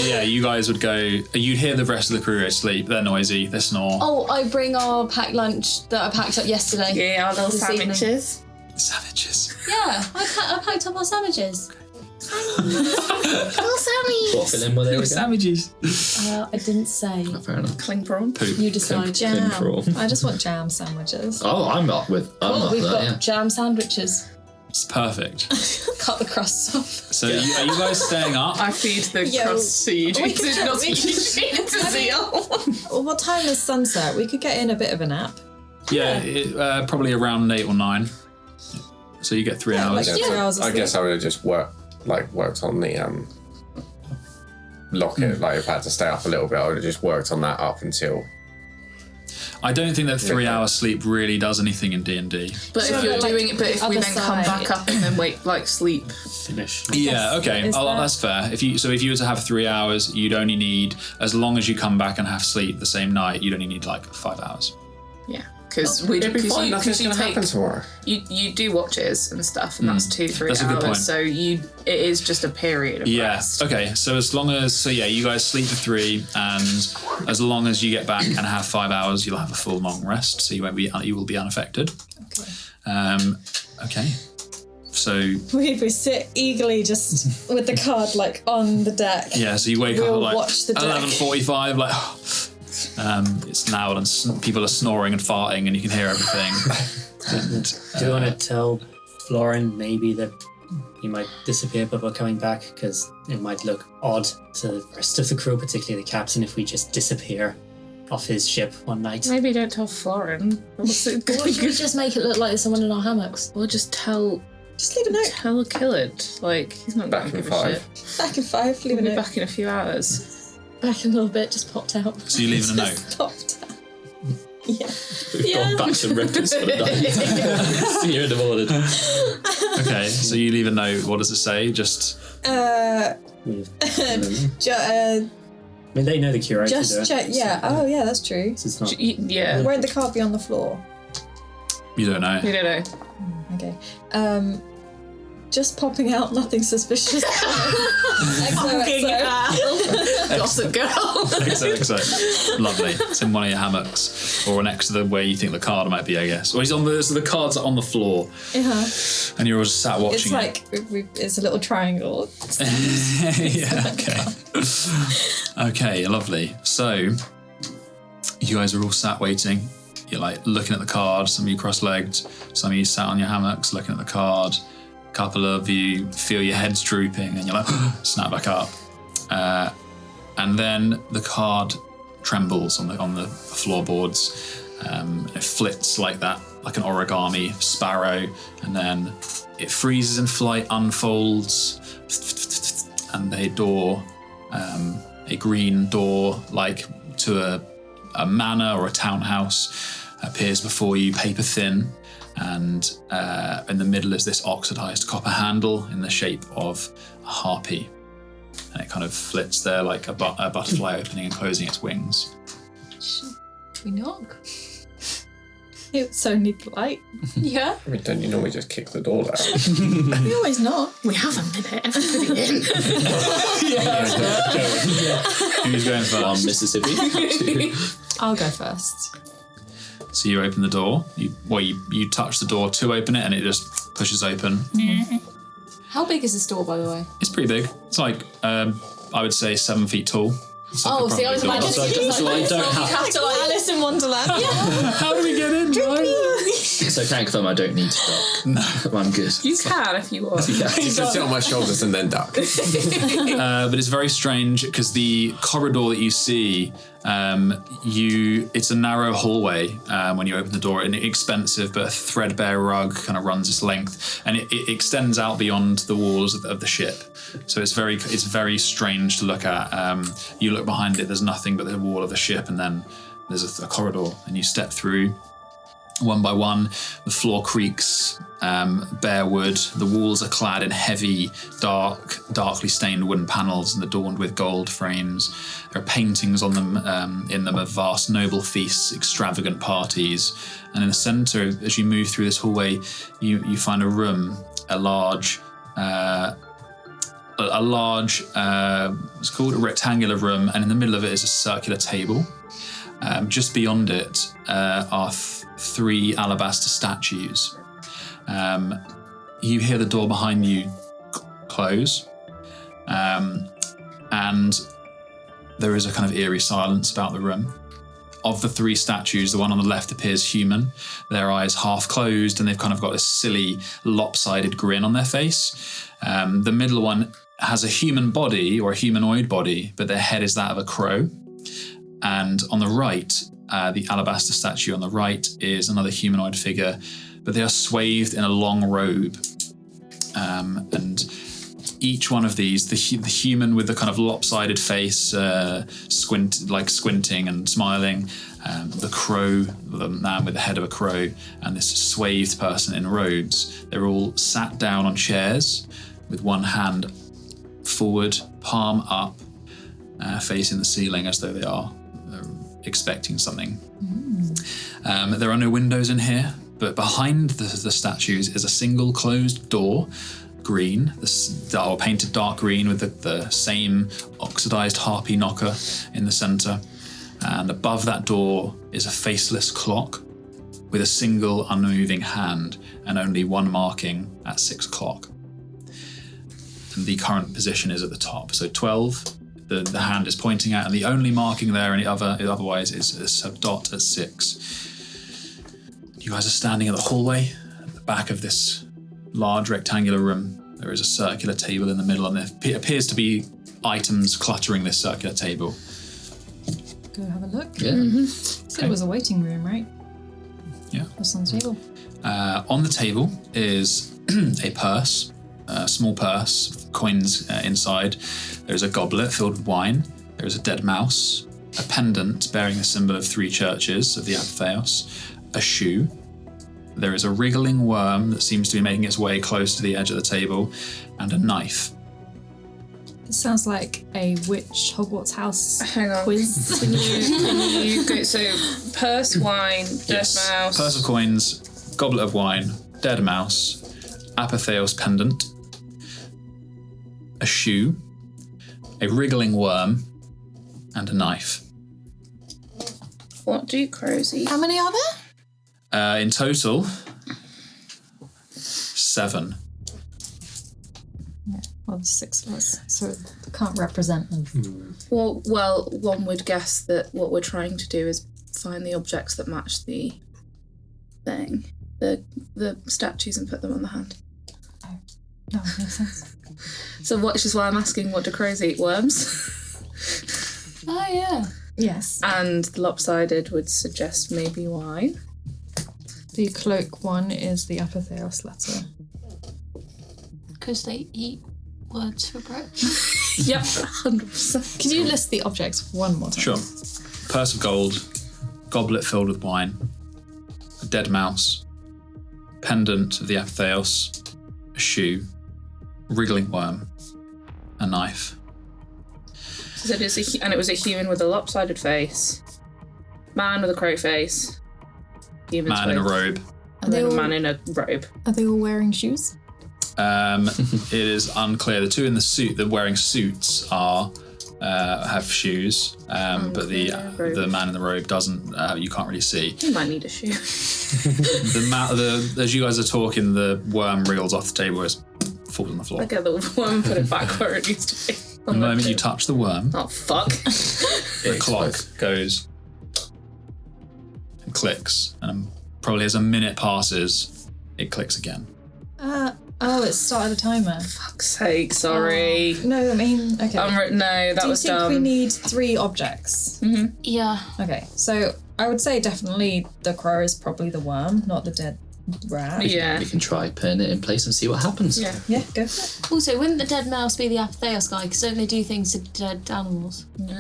Yeah, you guys would go. You'd hear the rest of the crew asleep. They're noisy. They snore. Oh, I bring our packed lunch that I packed up yesterday. Yeah, our little This evening. sandwiches. Savages. Yeah, I packed up our sandwiches. What villain were they again? Savages. I didn't say. Fair enough. Cling prawn. Poop. You decide. Jam. Control. I just want jam sandwiches. Oh, I'm up We've for got that, jam sandwiches. It's perfect. Cut the crusts off. So are you guys staying up? I feed the Yo, crust to you, we could not we could- to Zeal. Well, what time is sunset? We could get in a bit of a nap. Yeah, probably around 8 or 9. So you get 3 hours. like 3 hours of I sleep. guess I would have just worked on the locket. Like if I had to stay up a little bit, I would have just worked on that up until. I don't think that 3 hours sleep really does anything in D&D. But if you're doing it, but if we other then come side. back up and then wake, like sleep. Finish. Yeah, okay. Is Oh, that- that's fair. If you were to have 3 hours, you'd only need, as long as you come back and have sleep the same night, you'd only need like 5 hours. Yeah, because we It'd be fine. Nothing's you going to happen tomorrow. you do watches and stuff, and that's 2-3 That's a good hours. point. So it is just a period of Yeah. rest. Okay. So you guys sleep for 3, and as long as you get back and have 5 hours, you'll have a full long rest. So you will be unaffected. Okay. Okay. So We sit eagerly just with the card like on the deck. yeah. So you wake We'll up at like watch the deck. 11:45. Like it's loud and people are snoring and farting, and you can hear everything. Do you want to tell Florin maybe that he might disappear before coming back? Because it might look odd to the rest of the crew, particularly the captain, if we just disappear off his ship one night. Maybe don't tell Florin. Or should we just make it look like there's someone in our hammocks? Or just tell leave a note. Tell Killid. Like he's not Back going to in give a 5. shit. Back in 5, leave We'll a be note. back in a few hours. Back a little bit, just popped out. So you leave in a note. Popped out. Yeah. We've gone back to Rippers for the night. See you in the morning. Okay. So you leave a note. What does it say? Just I mean, they know the curator. just don't check. they? Yeah. Oh, yeah, that's true. So it's not. Yeah, Won't the card be on the floor? you don't know. we don't know. Okay. Just popping out, nothing suspicious. Gossip girl. XOXO. Lovely. It's in one of your hammocks, or next to the where you think the card might be, I guess. Or he's on the. So the cards are on the floor, and you're all just sat watching. It's like it's a little triangle. Yeah. Okay. Okay. Lovely. So you guys are all sat waiting. You're like looking at the card. Some of you cross-legged. Some of you sat on your hammocks looking at the card. A couple of you feel your heads drooping, and you're like snap back up. And then the card trembles on the floorboards. It flits like that, like an origami sparrow, and then it freezes in flight, unfolds, and a door, a green door, like to a manor or a townhouse, appears before you, paper thin, and in the middle is this oxidized copper handle in the shape of a harpy. And it kind of flits there like a butterfly opening and closing its wings. Should we knock? It's only polite. Yeah. I mean, don't you normally just kick the door down? We always not. We have a minute. Everybody in. Who's going first? Mississippi. I'll go first. So you open the door. You touch the door to open it, and it just pushes open. How big is this door, by the way? It's pretty big. It's like I would say 7 feet tall. It's like Oh, a see, I was proper imagining door. it was so like I don't you have to like. Alice in Wonderland. How do we get in? So I can confirm I don't need to duck. No. I'm good. You can if you want. You just sit on my shoulders and then duck. But it's very strange because the corridor that you see, it's a narrow hallway when you open the door, and expensive, but a threadbare rug kind of runs its length, and it extends out beyond the walls of the ship. So it's very strange to look at. You look behind it, there's nothing but the wall of the ship, and then there's a corridor, and you step through. One by one, the floor creaks, bare wood. The walls are clad in heavy, darkly stained wooden panels and adorned with gold frames. There are paintings on them, in them of vast noble feasts, extravagant parties. And in the centre, as you move through this hallway, you find a room, a large, it's called a rectangular room, and in the middle of it is a circular table. Just beyond it are 3 alabaster statues. You hear the door behind you close, and there is a kind of eerie silence about the room. Of the 3 statues, the one on the left appears human, their eyes half closed, and they've kind of got this silly, lopsided grin on their face. The middle one has a human body, or a humanoid body, but their head is that of a crow. And on the right, the alabaster statue on the right is another humanoid figure, but they are swathed in a long robe. And each one of these, the human with the kind of lopsided face, squinting and smiling, the crow, the man with the head of a crow, and this swathed person in robes, they're all sat down on chairs with one hand forward, palm up, facing the ceiling as though they are expecting something. There are no windows in here, but behind the statues is a single closed door, green, or painted dark green with the same oxidized harpy knocker in the center. And above that door is a faceless clock with a single unmoving hand and only one marking at 6 o'clock. And the current position is at the top. So 12, the hand is pointing at, and the only marking there otherwise is a dot at 6. You guys are standing at the hallway at the back of this large rectangular room. There is a circular table in the middle, and there appears to be items cluttering this circular table. Go have a look. Yeah. So it was a waiting room, right? Yeah. What's on the table? On the table is a purse, a small purse, coins inside. There's a goblet filled with wine. There's a dead mouse, a pendant bearing the symbol of 3 churches of the Apatheos, a shoe. There is a wriggling worm that seems to be making its way close to the edge of the table, and a knife. This sounds like a witch Hogwarts house Hang on. quiz. Can you go? So purse, wine, dead mouse. Purse of coins, goblet of wine, dead mouse, Apatheos pendant, a shoe, a wriggling worm, and a knife. What do crows eat? How many are there? In total, 7. Well, there's 6 of us, so I can't represent them. Well, one would guess that what we're trying to do is find the objects that match the thing, the statues, and put them on the hand. That would make sense. So which is why I'm asking, what do crows eat? Worms? Oh, yeah. Yes. And the lopsided would suggest maybe wine. The cloak one is the Apatheos letter. Because they eat words for bread. Yep, 100%. Can you list the objects one more time? Sure. Purse of gold, goblet filled with wine, a dead mouse, pendant of the Apatheos, a shoe, wriggling worm, a knife. So it is and it was a human with a lopsided face, man with a crow face, human Man in a robe. and then a man in a robe. Are they all wearing shoes? It is unclear. The 2 in the suit, the wearing suits, have shoes, but the man in the robe doesn't. You can't really see. You might need a shoe. As you guys are talking, the worm wriggles off the table, and falls on the floor. I get the worm, put it back where it used to be. The moment you touch the worm, Oh fuck! the clock goes and clicks, and probably as a minute passes, it clicks again. It started a timer. Fuck's sake! Sorry. No, I mean, okay. No, that was Do you think dumb. we need 3 objects? Yeah. Okay, so I would say definitely the crow is probably the worm, not the dead rat. Yeah. We can try putting it in place and see what happens. Yeah. Yeah, go for it. Also, wouldn't the dead mouse be the Apatheos guy? Because don't they do things to dead animals? No,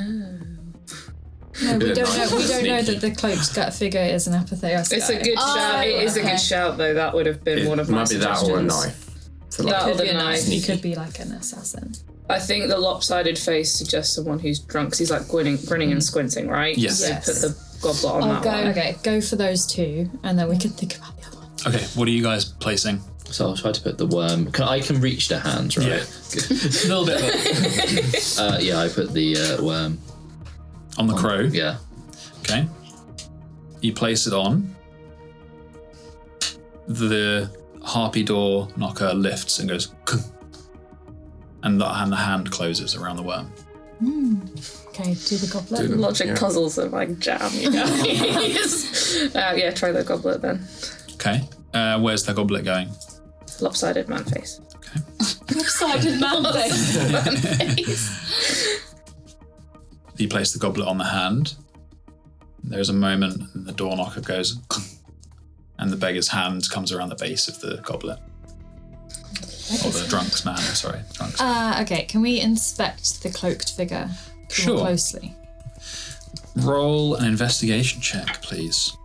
we don't know. We don't know Sneaky. that the cloaked gut figure is an Apatheos It's guy. a good shout. It is a okay. good shout, though. That would have been It one of my might be that suggestions. or a knife. For like, That or Could be the a knife. knife. He could be like an assassin. I think the lopsided face suggests someone who's drunk. 'Cause he's like grinning and squinting, right? Yes. So Yes. put the goblet on that one. Okay, go for those 2, and then we can think about the other one. Okay, what are you guys placing? So I'll try to put the worm. I can reach the hands, right? Yeah. A little bit of it. Yeah, I put the worm On the crow. Yeah. Okay. You place it on. The harpy door knocker lifts and goes, "Kung," and the hand closes around the worm. Okay, do the goblet. Logic puzzles are like jam, you guys. Yeah, try the goblet then. Okay. Where's the goblet going? Lopsided man face. Okay. Lopsided man face. You place the goblet on the hand. There's a moment and the door knocker goes, "Kung," and the beggar's hand comes around the base of the goblet. Or the drunk's man, sorry. Drunk's man. Okay, can we inspect the cloaked figure Sure. more closely? Roll an investigation check, please.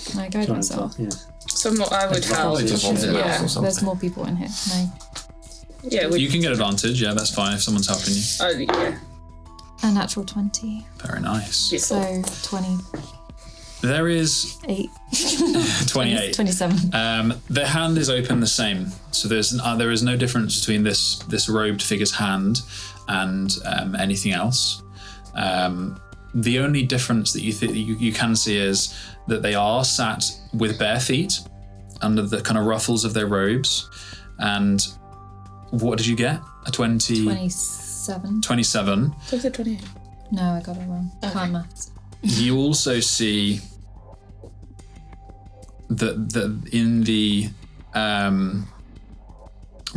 Can I guide myself? Yeah. I would help. Probably just wanted Yeah. that or something. There's more people in here. No. Yeah, You can get advantage, yeah, that's fine if someone's helping you. yeah. A natural 20. Very nice. So 28. There is 28. 27. The hand is open the same, so there is no difference between this robed figure's hand and anything else. The only difference that you can see is that they are sat with bare feet under the kind of ruffles of their robes. And what did you get? A 20? 27. 27. So it's a 28. No, I got it wrong. Can't maths. You also see that in the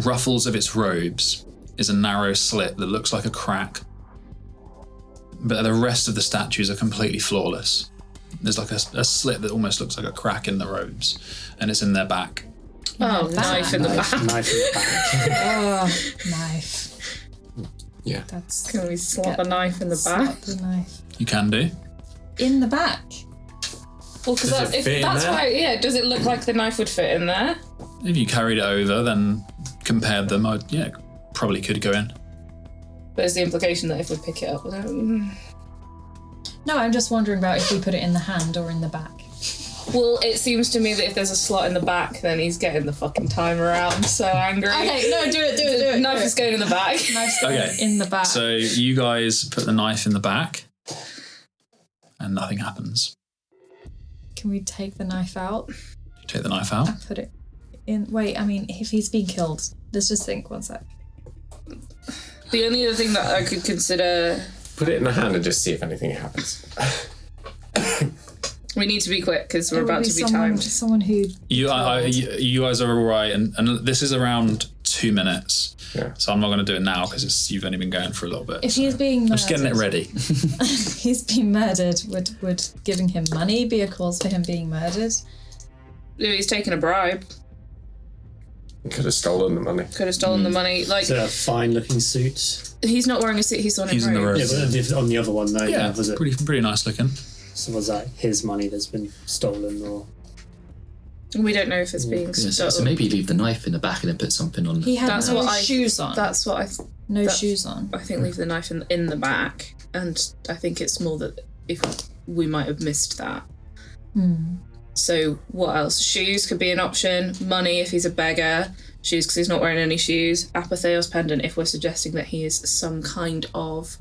ruffles of its robes is a narrow slit that looks like a crack, but the rest of the statues are completely flawless. There's like a slit that almost looks like a crack in the robes, and it's in their back. Oh, knife in the back. Knife in the back. Oh, knife. Yeah. That's. Can we slap a knife in the Slap back? the knife. You can do. In the back. Well, because Does it fit in that's there? why. Yeah. Does it look like the knife would fit in there? If you carried it over, then compared them, probably could go in. But is the implication that if we pick it up, we don't... No, I'm just wondering about if we put it in the hand or in the back. Well, it seems to me that if there's a slot in the back, then he's getting the fucking timer out. I'm so angry. Okay, no, do it. Knife is going in the back. Knife's Okay. in the back. So you guys put the knife in the back, and nothing happens. Can we take the knife out You take the knife out. and put it in? Wait, I mean, if he's been killed, let's just think 1 sec. The only other thing that I could consider... Put it in the hand and just see if anything happens. We need to be quick because we're It would about to be someone, timed. Someone who. You guys are all right, and this is around 2 minutes. Yeah. So I'm not going to do it now because you've only been going for a little bit. If he's being I'm murdered, just getting it ready. he's been murdered. Would giving him money be a cause for him being murdered? He's taken a bribe. Could have stolen the money. Could have stolen the money. Like, Is it a fine-looking suit? he's not wearing a suit. He's on He's in the robe. Yeah, but on the other one, though, Yeah, was it? pretty nice looking. So was that his money that's been stolen, or? We don't know if it's being Yeah, stolen. so maybe leave the knife in the back and then put something on. He had That's no what I- shoes on. That's what no that- shoes on. I think leave the knife in the back, and I think it's more that if we might have missed that. So what else? Shoes could be an option. Money if he's a beggar. Shoes because he's not wearing any shoes. Apatheos pendant if we're suggesting that he is some kind of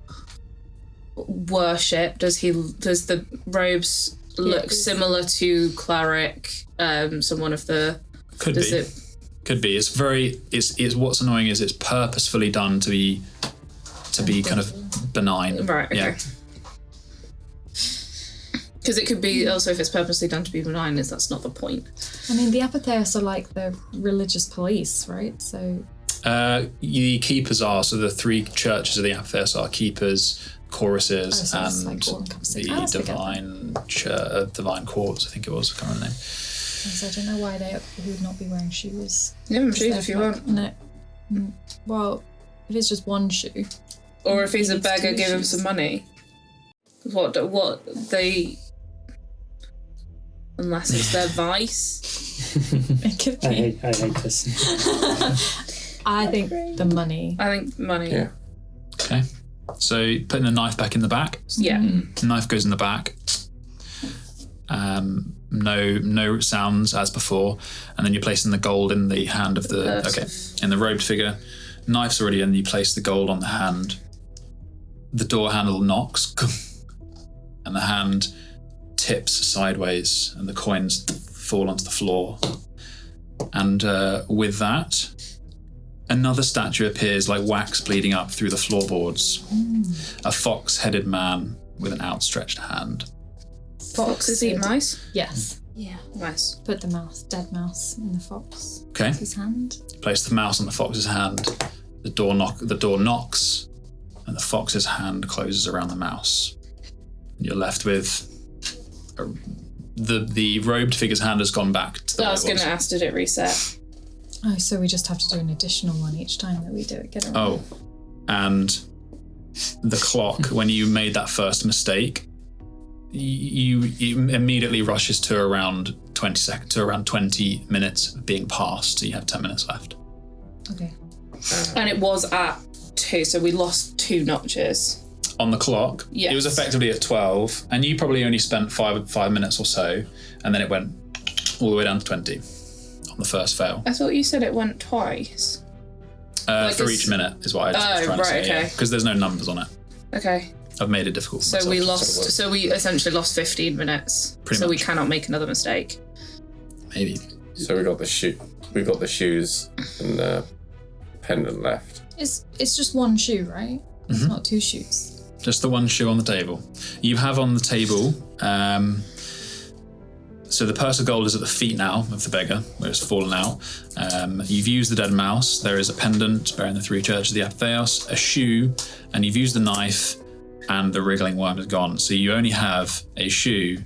worship. Does the robes look similar to cleric? So one of the Could does be. it? Could be. It's what's annoying is it's purposefully done to be kind of benign. Right. Okay. Yeah. Because it could be also if it's purposely done to be benign, is that's not the point. I mean, the Apatheos are like the religious police, right? So The keepers are, so the 3 churches of the Apatheos are keepers, choruses, so it's and like all-encompassing. the Let's forget divine courts, I think it was, I can't remember the name. so I don't know why they would not be wearing shoes. Give him Is shoes there, if you like, want. No. Well, if it's just one shoe. Or if he's he a needs beggar, 2 give him shoes. some money. What they... Unless it's their vice. It could I be. hate this. I think the money. I think money. Yeah. Okay. So putting the knife back in the back. Yeah. The knife goes in the back. No sounds as before, and then you're placing the gold in the hand of the in the robed figure. Knife's already in. You place the gold on the hand. The door handle knocks, and the hand tips sideways, and the coins fall onto the floor. And with that, another statue appears like wax bleeding up through the floorboards. A fox-headed man with an outstretched hand. Foxes eat mice? Yes. Yeah. Mice. Put the mouse, dead mouse, in the fox. Okay. His hand. Place the mouse on the fox's hand. The door knocks, and the fox's hand closes around the mouse. You're left with the robed figure's hand has gone back to the way I was it going to ask, did it reset? Oh, so we just have to do an additional one each time that we do it. Get it right. Oh, and the clock, when you made that first mistake, you immediately rushes to around 20 seconds, to around 20 minutes being passed, so you have 10 minutes left. Okay. And it was at 2, so we lost 2 notches. On the clock, Yes. it was effectively at 12, and you probably only spent 5 minutes or so, and then it went all the way down to 20 on the first fail. I thought you said it went twice. For each minute is what I was trying to say. okay. Because there's no numbers on it. Okay. I've made it difficult for So myself. so we essentially lost 15 minutes. Pretty so we much. cannot make another mistake. Maybe. So we got the shoes and the pendant left. It's just one shoe, right? It's Mm-hmm. not 2 shoes. Just the one shoe on the table. You have on the table, so the purse of gold is at the feet now of the beggar, where it's fallen out. You've used the dead mouse. There is a pendant bearing the 3 churches of the Atheos, a shoe, and you've used the knife, and the wriggling worm is gone. So you only have a shoe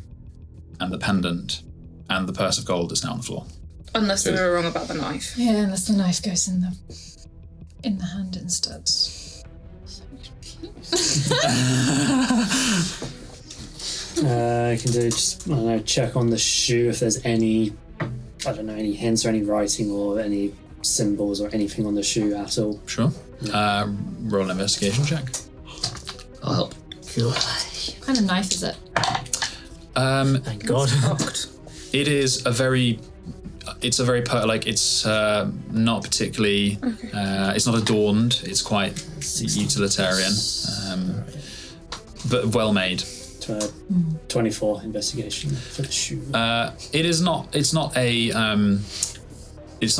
and the pendant, and the purse of gold is now on the floor. Unless we were wrong about the knife. Yeah, unless the knife goes in the hand instead. I can do just, I don't know, check on the shoe if there's any, I don't know, any hints or any writing or any symbols or anything on the shoe at all. Sure. Roll an investigation check. I'll help. What kind of knife is it? Thank God. It is a very... It's not particularly, it's not adorned, it's quite utilitarian, but well made. 24 investigation for the shoe. It's not a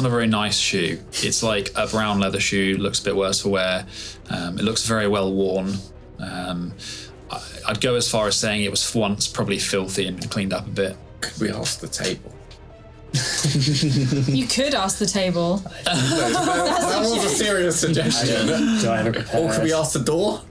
very nice shoe. It's like a brown leather shoe, looks a bit worse for wear. It looks very well worn. I'd go as far as saying it was once probably filthy and been cleaned up a bit. Could we ask the table? You could ask the table. That was a serious suggestion. Do I have a prepared? Or could we ask the door?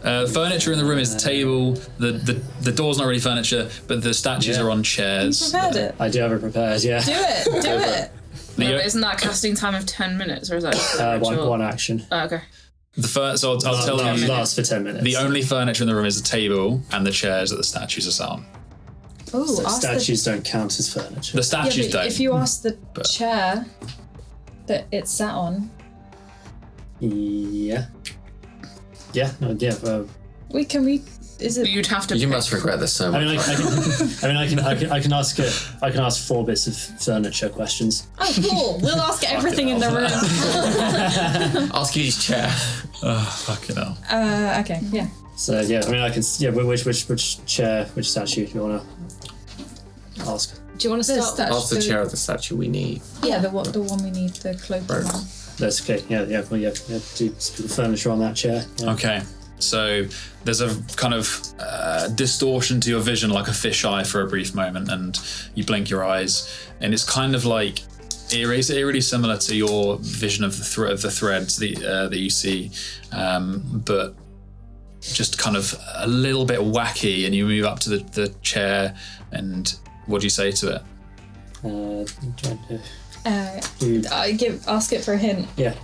Furniture in the room is the table. The door's not really furniture, but the statues are on chairs. You prepared it. I do have it prepared, yeah. Do it. No, but isn't that casting time of 10 minutes, or is that One action. Oh, okay. So I'll tell you. Lasts for 10 minutes. The only furniture in the room is the table and the chairs that the statues are sat on. Oh, So statues don't count as furniture. The statues don't. If you ask the chair that it sat on, Yeah. Yeah. No. Yeah. Is it? You'd have to. You pick. must regret this so much. I can ask it. I can ask 4 bits of furniture questions. Oh, cool. We'll ask everything in the room. Ask each chair. Oh, fucking hell. Okay. Yeah. So yeah, I can. Yeah. Which chair? Which statue do you want to ask? Do you want to start? Ask the chair of the statue we need. Yeah, the one we need, the cloak Right. one. That's okay. Yeah. Do furniture on that chair. Yeah. Okay. So there's a kind of distortion to your vision, like a fisheye for a brief moment, and you blink your eyes, and it's kind of like eerily similar to your vision of the threads that you see, but just kind of a little bit wacky. And you move up to the chair, and what do you say to it? Ask it for a hint. Yeah.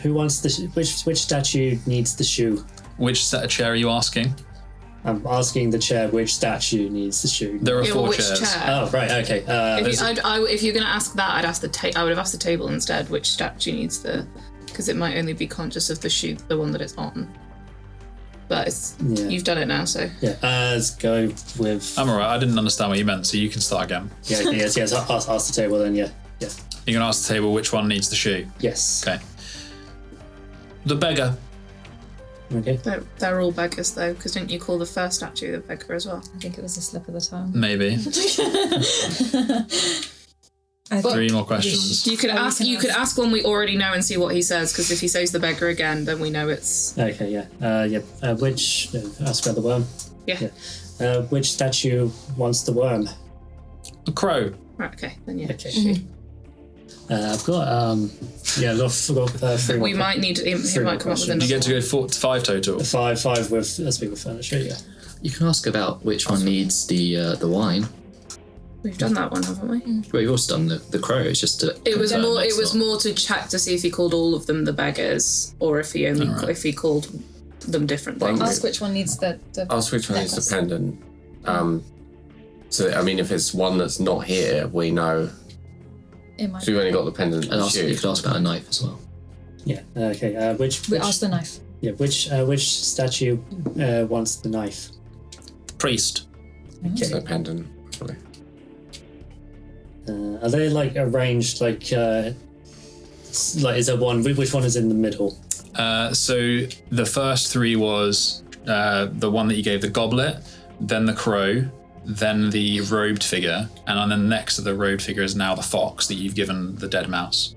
Who wants the which statue needs the shoe? Which set of chair are you asking? I'm asking the chair which statue needs the shoe. There are Yeah, 4 well, which chairs. chair? Oh right, okay. If you're going to ask that, I'd ask I would have asked the table instead. Which statue needs because it might only be conscious of the shoe, the one that it's on. But you've done it now, so Yeah. Let's go with. I'm alright. I didn't understand what you meant, so you can start again. Yes. Ask the table then. Yeah. You're gonna ask the table which one needs the shoe. Yes. Okay. The beggar. Okay. they're all beggars though, because didn't you call the first statue the beggar as well? I think it was a slip of the tongue. Maybe. 3 more questions. You could ask one we already know and see what he says, because if he says the beggar again, then we know it's Okay. Yeah. Which? Ask about the worm. yeah. Which statue wants the worm? The crow. Right, okay, then yeah. Okay. I've got I've got 3 more. We might need he might come up with another. You get to go 4 to 5 total. 5 with let's be with furniture. Yeah. You can ask about which one needs the wine. We've done that one, haven't we? Well, we've also done the crow. It's just to. It was confirm more. It it's was not- more to check to see if he called all of them the beggars, or if he only if he called them different things. Ask which one needs the Ask which one is necklace. the pendant. So, I mean, if it's one that's not here, we know. It might. So we've only got the pendant And and also, you could ask about a knife as well. Yeah. Okay. Which We ask the knife. yeah which statue wants the knife? Priest. So pendant, actually. Are they like arranged like is there one? Which one is in the middle? So the first three was the one that you gave the goblet, then the crow, then the robed figure, and then next to the robed figure is now the fox that you've given the dead mouse.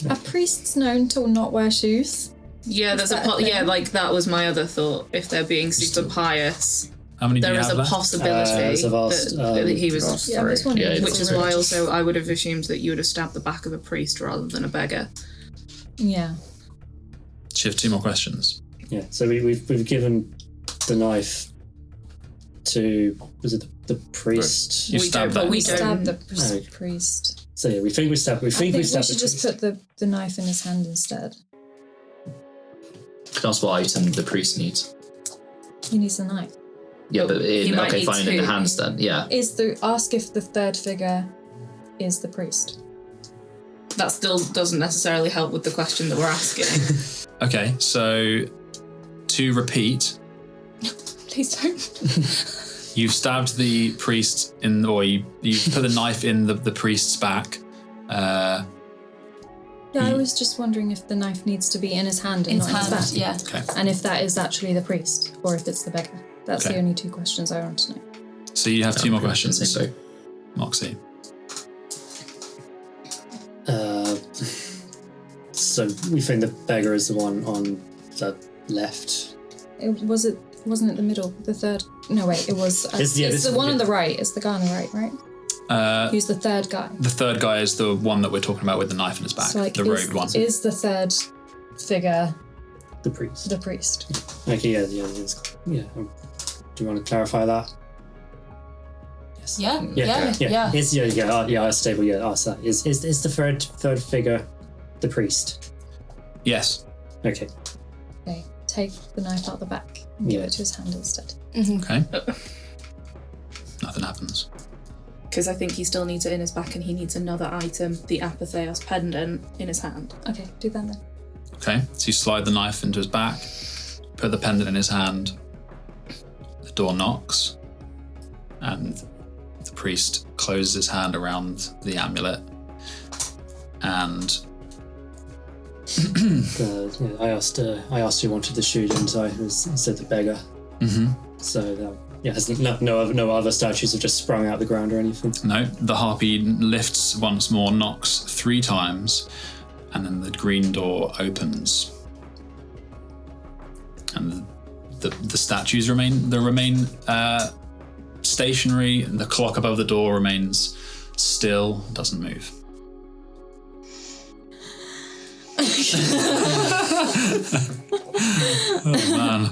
Are priests known to not wear shoes? Yeah, there's that a thing? like that was my other thought. If they're being super pious, How many do there you is have a left? possibility so I've asked, that he was. Last Yeah, I'm just three. wondering. Yeah, Which is why also I would have assumed that you would have stabbed the back of a priest rather than a beggar. Yeah. Do you have 2 more questions? Yeah. So we've given the knife to the priest. You We stabbed don't, but that. we Stab don't. the Okay. priest. So yeah, we think we stabbed. We I think think we we stabbed should the just priest. put the knife in his hand instead. You can ask what item the priest needs. He needs a knife. Yeah, but He might need fine, in the two. hands then. Yeah. Ask if the third figure is the priest. That still doesn't necessarily help with the question that we're asking. Okay, so to repeat, Please don't. you've stabbed the priest or you put the knife in the priest's back. Yeah, I was just wondering if the knife needs to be in his hand and In not his in his hand, back. yeah. Okay, And if that is actually the priest, or if it's the beggar. That's Okay. the only 2 questions I want to know. so you have 2 more questions, So Moxie. So we think the beggar is the one on the left. Wasn't it the middle? The third? No, wait. It was. It's- yeah, it's this- the one on the right. It's the guy on the right, right? Who's the third guy? The third guy is the one that we're talking about with the knife in his back, So, like, the robed one. Is the third figure The priest. the priest? Okay. Yeah. Do you want to clarify that? Yeah. Yeah. Is stable. Yeah. Ask that. Is the third figure the priest? Yes. Okay. Okay. Take the knife out the back and give it to his hand instead. Okay. Nothing happens. Because I think he still needs it in his back and he needs another item, the Apatheos pendant, in his hand. Okay. Do that then. Okay, so you slide the knife into his back, put the pendant in his hand. The door knocks, and the priest closes his hand around the amulet. And I asked who wanted the shoe, didn't I? It said the beggar. So no other statues have just sprung out the ground or anything. no, the harpy lifts once more, knocks 3 times, and then the green door opens. And the statues remain stationary. The clock above the door remains still, doesn't move. Oh man.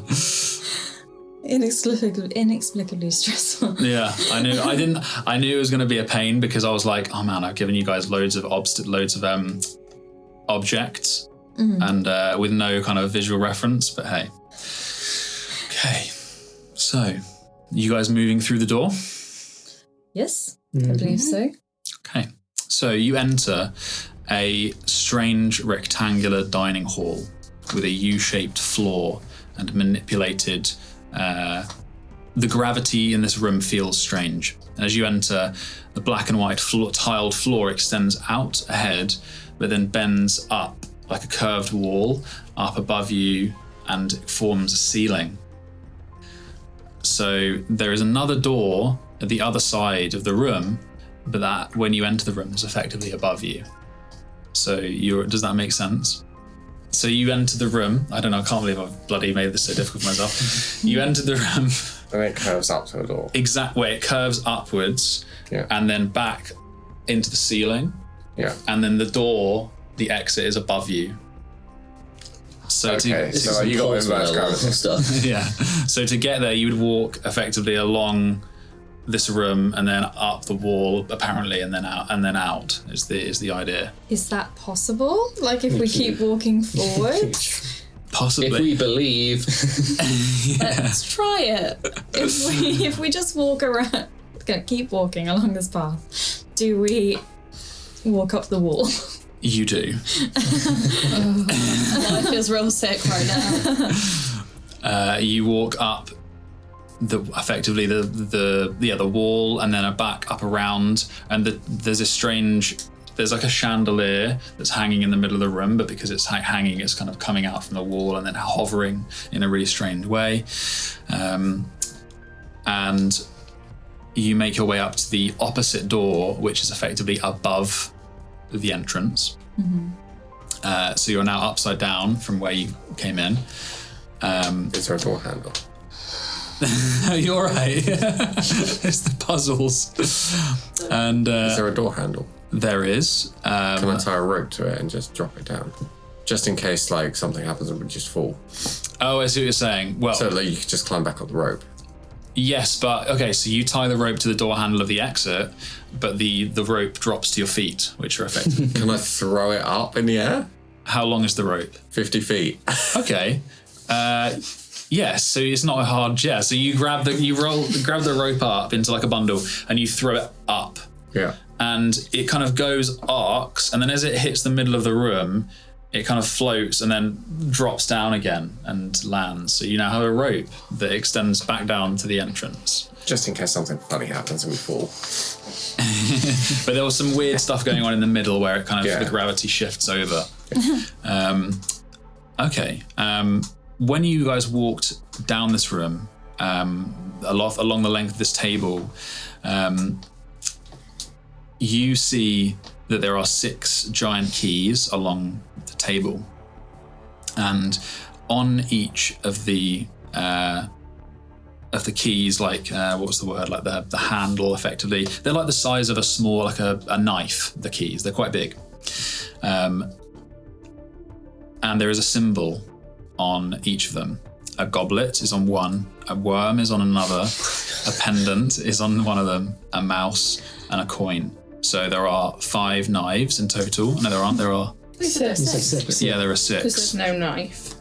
Inexplicably stressful. Yeah, I knew it was going to be a pain because I was like, oh man, I've given you guys loads of objects and with no kind of visual reference, but hey. Okay, so you guys moving through the door? Yes, I believe so. Okay, so you enter a strange rectangular dining hall with a U-shaped floor and manipulated. The gravity in this room feels strange. As you enter, the black and white tiled floor extends out ahead, but then bends up like a curved wall up above you and forms a ceiling. So there is another door at the other side of the room, but that when you enter the room is effectively above you. So does that make sense? So you enter the room. I don't know, I can't believe I've bloody made this so difficult for myself. You enter the room. And it curves up to a door. Exact way, it curves upwards and then back into the ceiling. Yeah. And then the door, the exit is above you. So Okay, to so you got Portal inverse gravity. stuff. yeah. So to get there, you would walk effectively along this room and then up the wall apparently, and then out is the idea. Is that possible? Like if we keep walking forward? Possibly. If we believe. Let's try it. If we just walk around, keep walking along this path, do we walk up the wall? You do. Life feels real sick right now. You walk up effectively the wall, and then back up around, and there's like a chandelier that's hanging in the middle of the room, but because it's hanging, it's kind of coming out from the wall and then hovering in a really strange way. And you make your way up to the opposite door, which is effectively above the entrance. So you're now upside down from where you came in. Is there a door handle? You're right. It's the puzzles. And is there a door handle? There is. Can I tie a rope to it and just drop it down? Just in case like something happens and we just fall. Oh, I see what you're saying. Well, so like you could just climb back up the rope. Yes, but okay, so you tie the rope to the door handle of the exit, but the rope drops to your feet, which are effective. Can I throw it up in the air? How long is the rope? 50 feet. Okay. Yes, so it's not a hard yeah. So you grab the rope up into like a bundle and you throw it up. Yeah. And it kind of arcs, and then as it hits the middle of the room, it kind of floats and then drops down again and lands. So you now have a rope that extends back down to the entrance. Just in case something funny happens and we fall. But there was some weird stuff going on in the middle where it kind of the gravity shifts over. Okay. When you guys walked down this room, along the length of this table, you see that there are 6 giant keys along the table, and on each of the keys, like what's the word? Like the handle, effectively, they're like the size of a small, like a knife. The keys, they're quite big, and there is a symbol on each of them. A goblet is on one, a worm is on another, a pendant is on one of them, a mouse, and a coin. So there are 5 knives in total. No, there aren't. There are 6. Yeah, there are 6. Because there's no knife.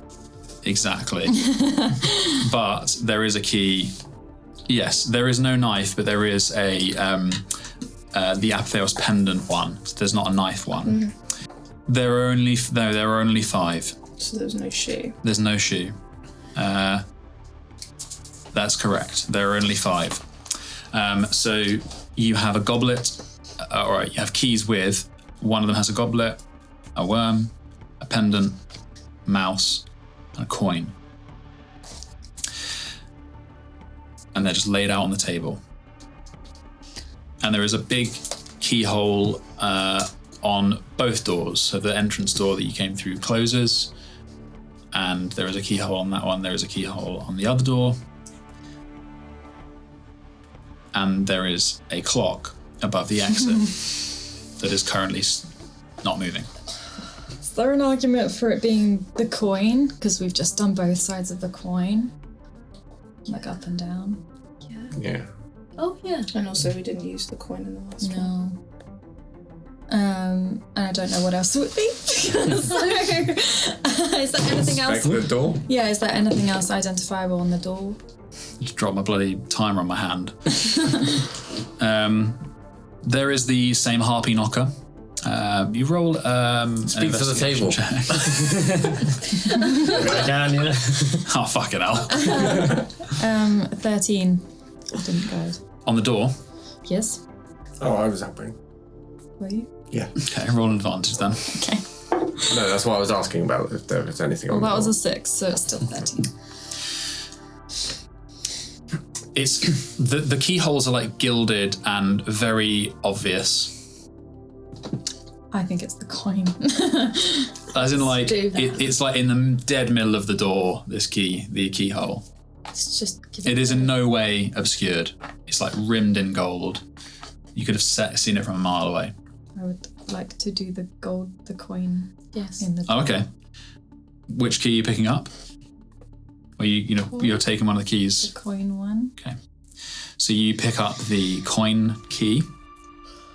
Exactly. But there is a key. Yes, there is no knife, but there is the Apatheos pendant one. So there's not a knife one. There are only 5. So there's no shoe. There's no shoe. That's correct. There are only 5. So you have a goblet. All right, you have keys with. One of them has a goblet, a worm, a pendant, a mouse, and a coin. And they're just laid out on the table. And there is a big keyhole on both doors. So the entrance door that you came through closes, and there is a keyhole on that one. There is a keyhole on the other door. And there is a clock above the exit that is currently not moving. Is there an argument for it being the coin? Because we've just done both sides of the coin. Like up and down. Yeah. Oh, yeah. And also we didn't use the coin in the last one. No. And I don't know what else it would be. So, is there anything else? Back to the door? Yeah, is there anything else identifiable on the door? Just drop my bloody timer on my hand. There is the same harpy knocker. You roll Speak for the table. check. I can, yeah. Oh, fucking hell. 13. I didn't go. On the door. Yes. Oh, I was helping. Were you? Yeah. Okay, roll an advantage then. Okay. No, that's what I was asking about, if there was anything on Well, that the was door. a 6, so it's still 13. It's the keyholes are like gilded and very obvious. I think it's the coin. As in, like, do that. it's like in the dead middle of the door, the keyhole. It's just. It is in no way obscured. It's like rimmed in gold. You could have seen it from a mile away. I would like to do the coin. Yes. In the. Oh, okay. Which key are you picking up? Or you're taking one of the keys. The coin one. Okay. So you pick up the coin key.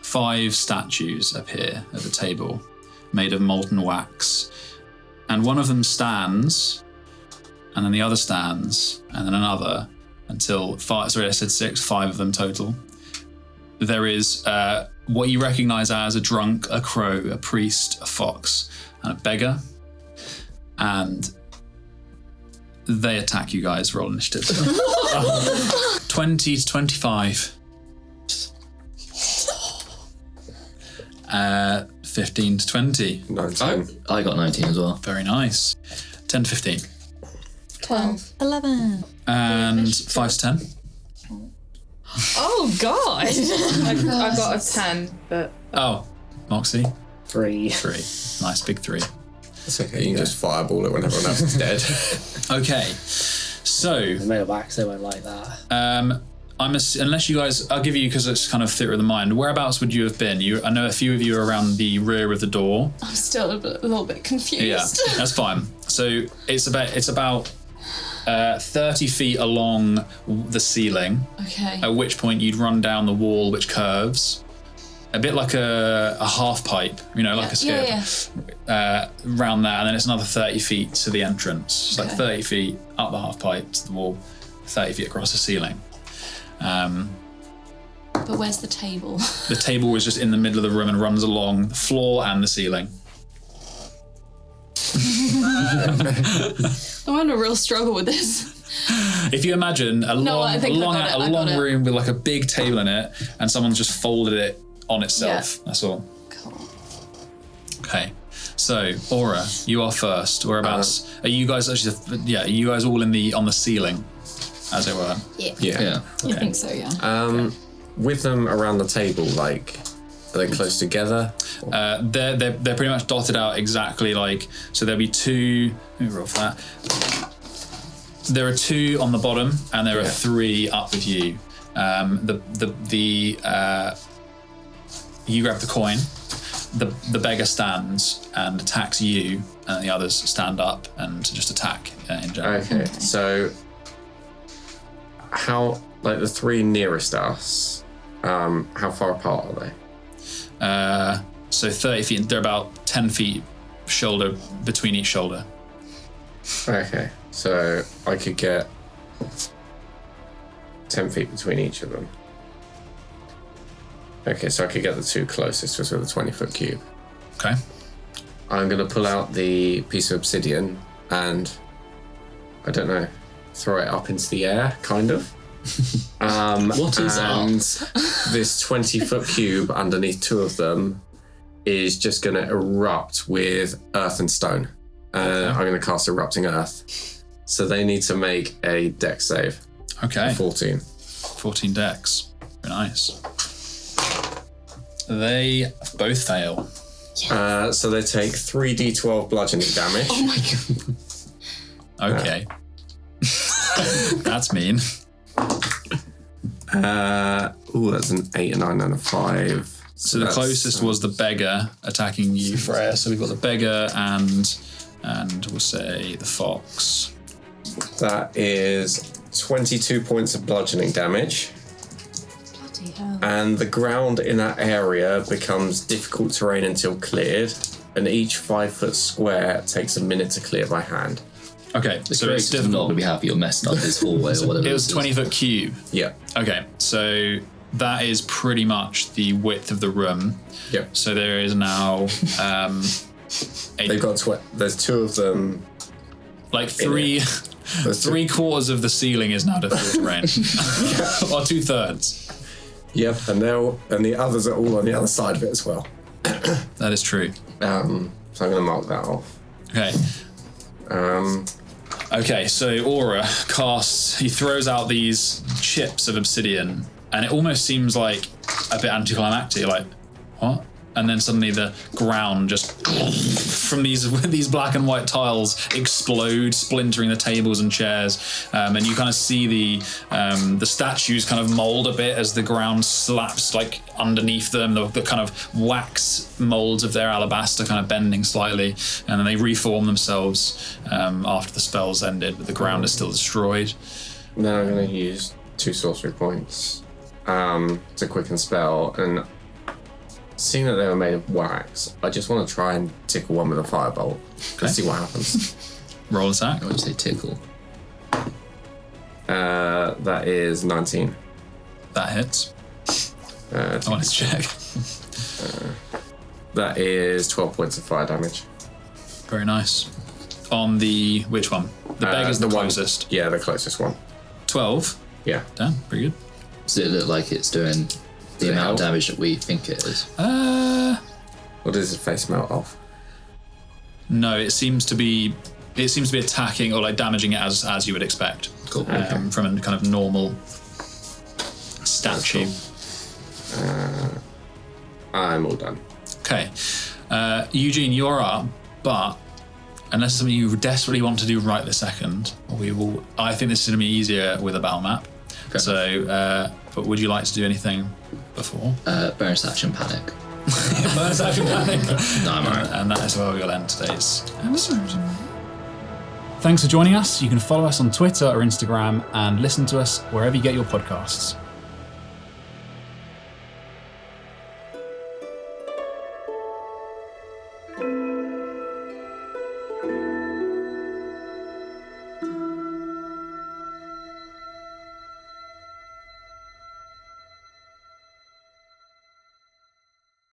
5 statues appear at the table, made of molten wax. And one of them stands, and then the other stands, and then another, until 5, sorry, I said 6, 5 of them total. There is what you recognize as a drunk, a crow, a priest, a fox, and a beggar. And they attack you guys. Roll initiative. 20 to 25. 15 to 20. 19. I got 19 as well. Very nice. 10 to 15. 12. 11. And 5 to 10. Oh, God. I got a 10, but... Oh, Moxie. 3. 3. Nice, big 3. It's okay, you can just fireball it when everyone else is dead. Okay, so... They made of wax, they won't like that. Unless you guys... I'll give you, because it's kind of theatre of the mind. Whereabouts would you have been? I know a few of you are around the rear of the door. I'm still a little bit confused. Yeah, that's fine. So it's about 30 feet along the ceiling. Okay. At which point you'd run down the wall, which curves. A bit like a half pipe, like a skip. Around that, and then it's another 30 feet to the entrance. It's like 30 feet up the half pipe to the wall, 30 feet across the ceiling. But where's the table? The table is just in the middle of the room and runs along the floor and the ceiling. I'm having a real struggle with this. If you imagine a long room with like a big table in it, and someone's just folded it on itself. That's all. Cool. Okay. So, Aura, you are first. Whereabouts? Are you guys actually? Are you guys all on the ceiling, as it were? Yeah. I think so, yeah. With them around the table, like, are they close together? They're pretty much dotted out exactly like. So there'll be 2. Let me roll for that. There are 2 on the bottom, and there are 3 up with you. You grab the coin. The beggar stands and attacks you, and the others stand up and just attack in general. Okay, so how, like the 3 nearest us, how far apart are they? So 30 feet, they're about 10 feet shoulder between each shoulder. Okay, so I could get 10 feet between each of them. Okay, so I could get the 2 closest with a 20-foot cube. Okay. I'm going to pull out the piece of obsidian and, I don't know, throw it up into the air, kind of. What is and this 20-foot cube underneath 2 of them is just going to erupt with earth and stone. I'm going to cast Erupting Earth. So they need to make a dex save. Okay. 14. 14 dex. Very nice. They both fail. So they take 3d12 bludgeoning damage. Oh my god. Okay. That's mean. That's an 8, a 9, and a 5. So the closest was the beggar attacking you, Freya. So we've got the beggar and we'll say the fox. That is 22 points of bludgeoning damage. Bloody hell. And the ground in that area becomes difficult terrain until cleared, and each 5-foot square takes a minute to clear by hand. Okay, so it's not going to be happy you're messing up his hallway or whatever. It was 20-foot cube. Yeah. Okay, so that is pretty much the width of the room. Yeah. So there is now They've got there's 2 of them. Like 3 3/4 of the ceiling is now difficult terrain. Or 2/3. Yep, and the others are all on the other side of it as well. That is true. So I'm going to mark that off. Okay. Okay, so Aura casts, he throws out these chips of obsidian, and it almost seems like a bit anticlimactic, like, what? And then suddenly the ground just, from these black and white tiles, explode, splintering the tables and chairs, and you kind of see the statues kind of mold a bit as the ground slaps like underneath them, the kind of wax molds of their alabaster kind of bending slightly, and then they reform themselves after the spell's ended, but the ground is still destroyed. Now I'm going to use 2 sorcery points to quicken spell, and seeing that they were made of wax, I just want to try and tickle one with a firebolt. Let's see what happens. Roll attack. I would say tickle. That is 19. That hits. I wanted to check. That is 12 points of fire damage. Very nice. On the which one? The beggar's the closest. Yeah, the closest one. 12. Yeah. Damn, pretty good. Does it look like it's doing the amount of damage that we think it is? Or does his face melt off? No, it seems to be attacking or like damaging it as you would expect. Cool. From a kind of normal statue. Cool. I'm all done. Okay. Eugene, you're up, but unless it's something you desperately want to do right this second, I think this is going to be easier with a battle map. Okay. So, but would you like to do anything before? Bonus action panic. Bonus action panic. No, I'm alright. And that is where we'll end today's episode. Thanks for joining us. You can follow us on Twitter or Instagram and listen to us wherever you get your podcasts.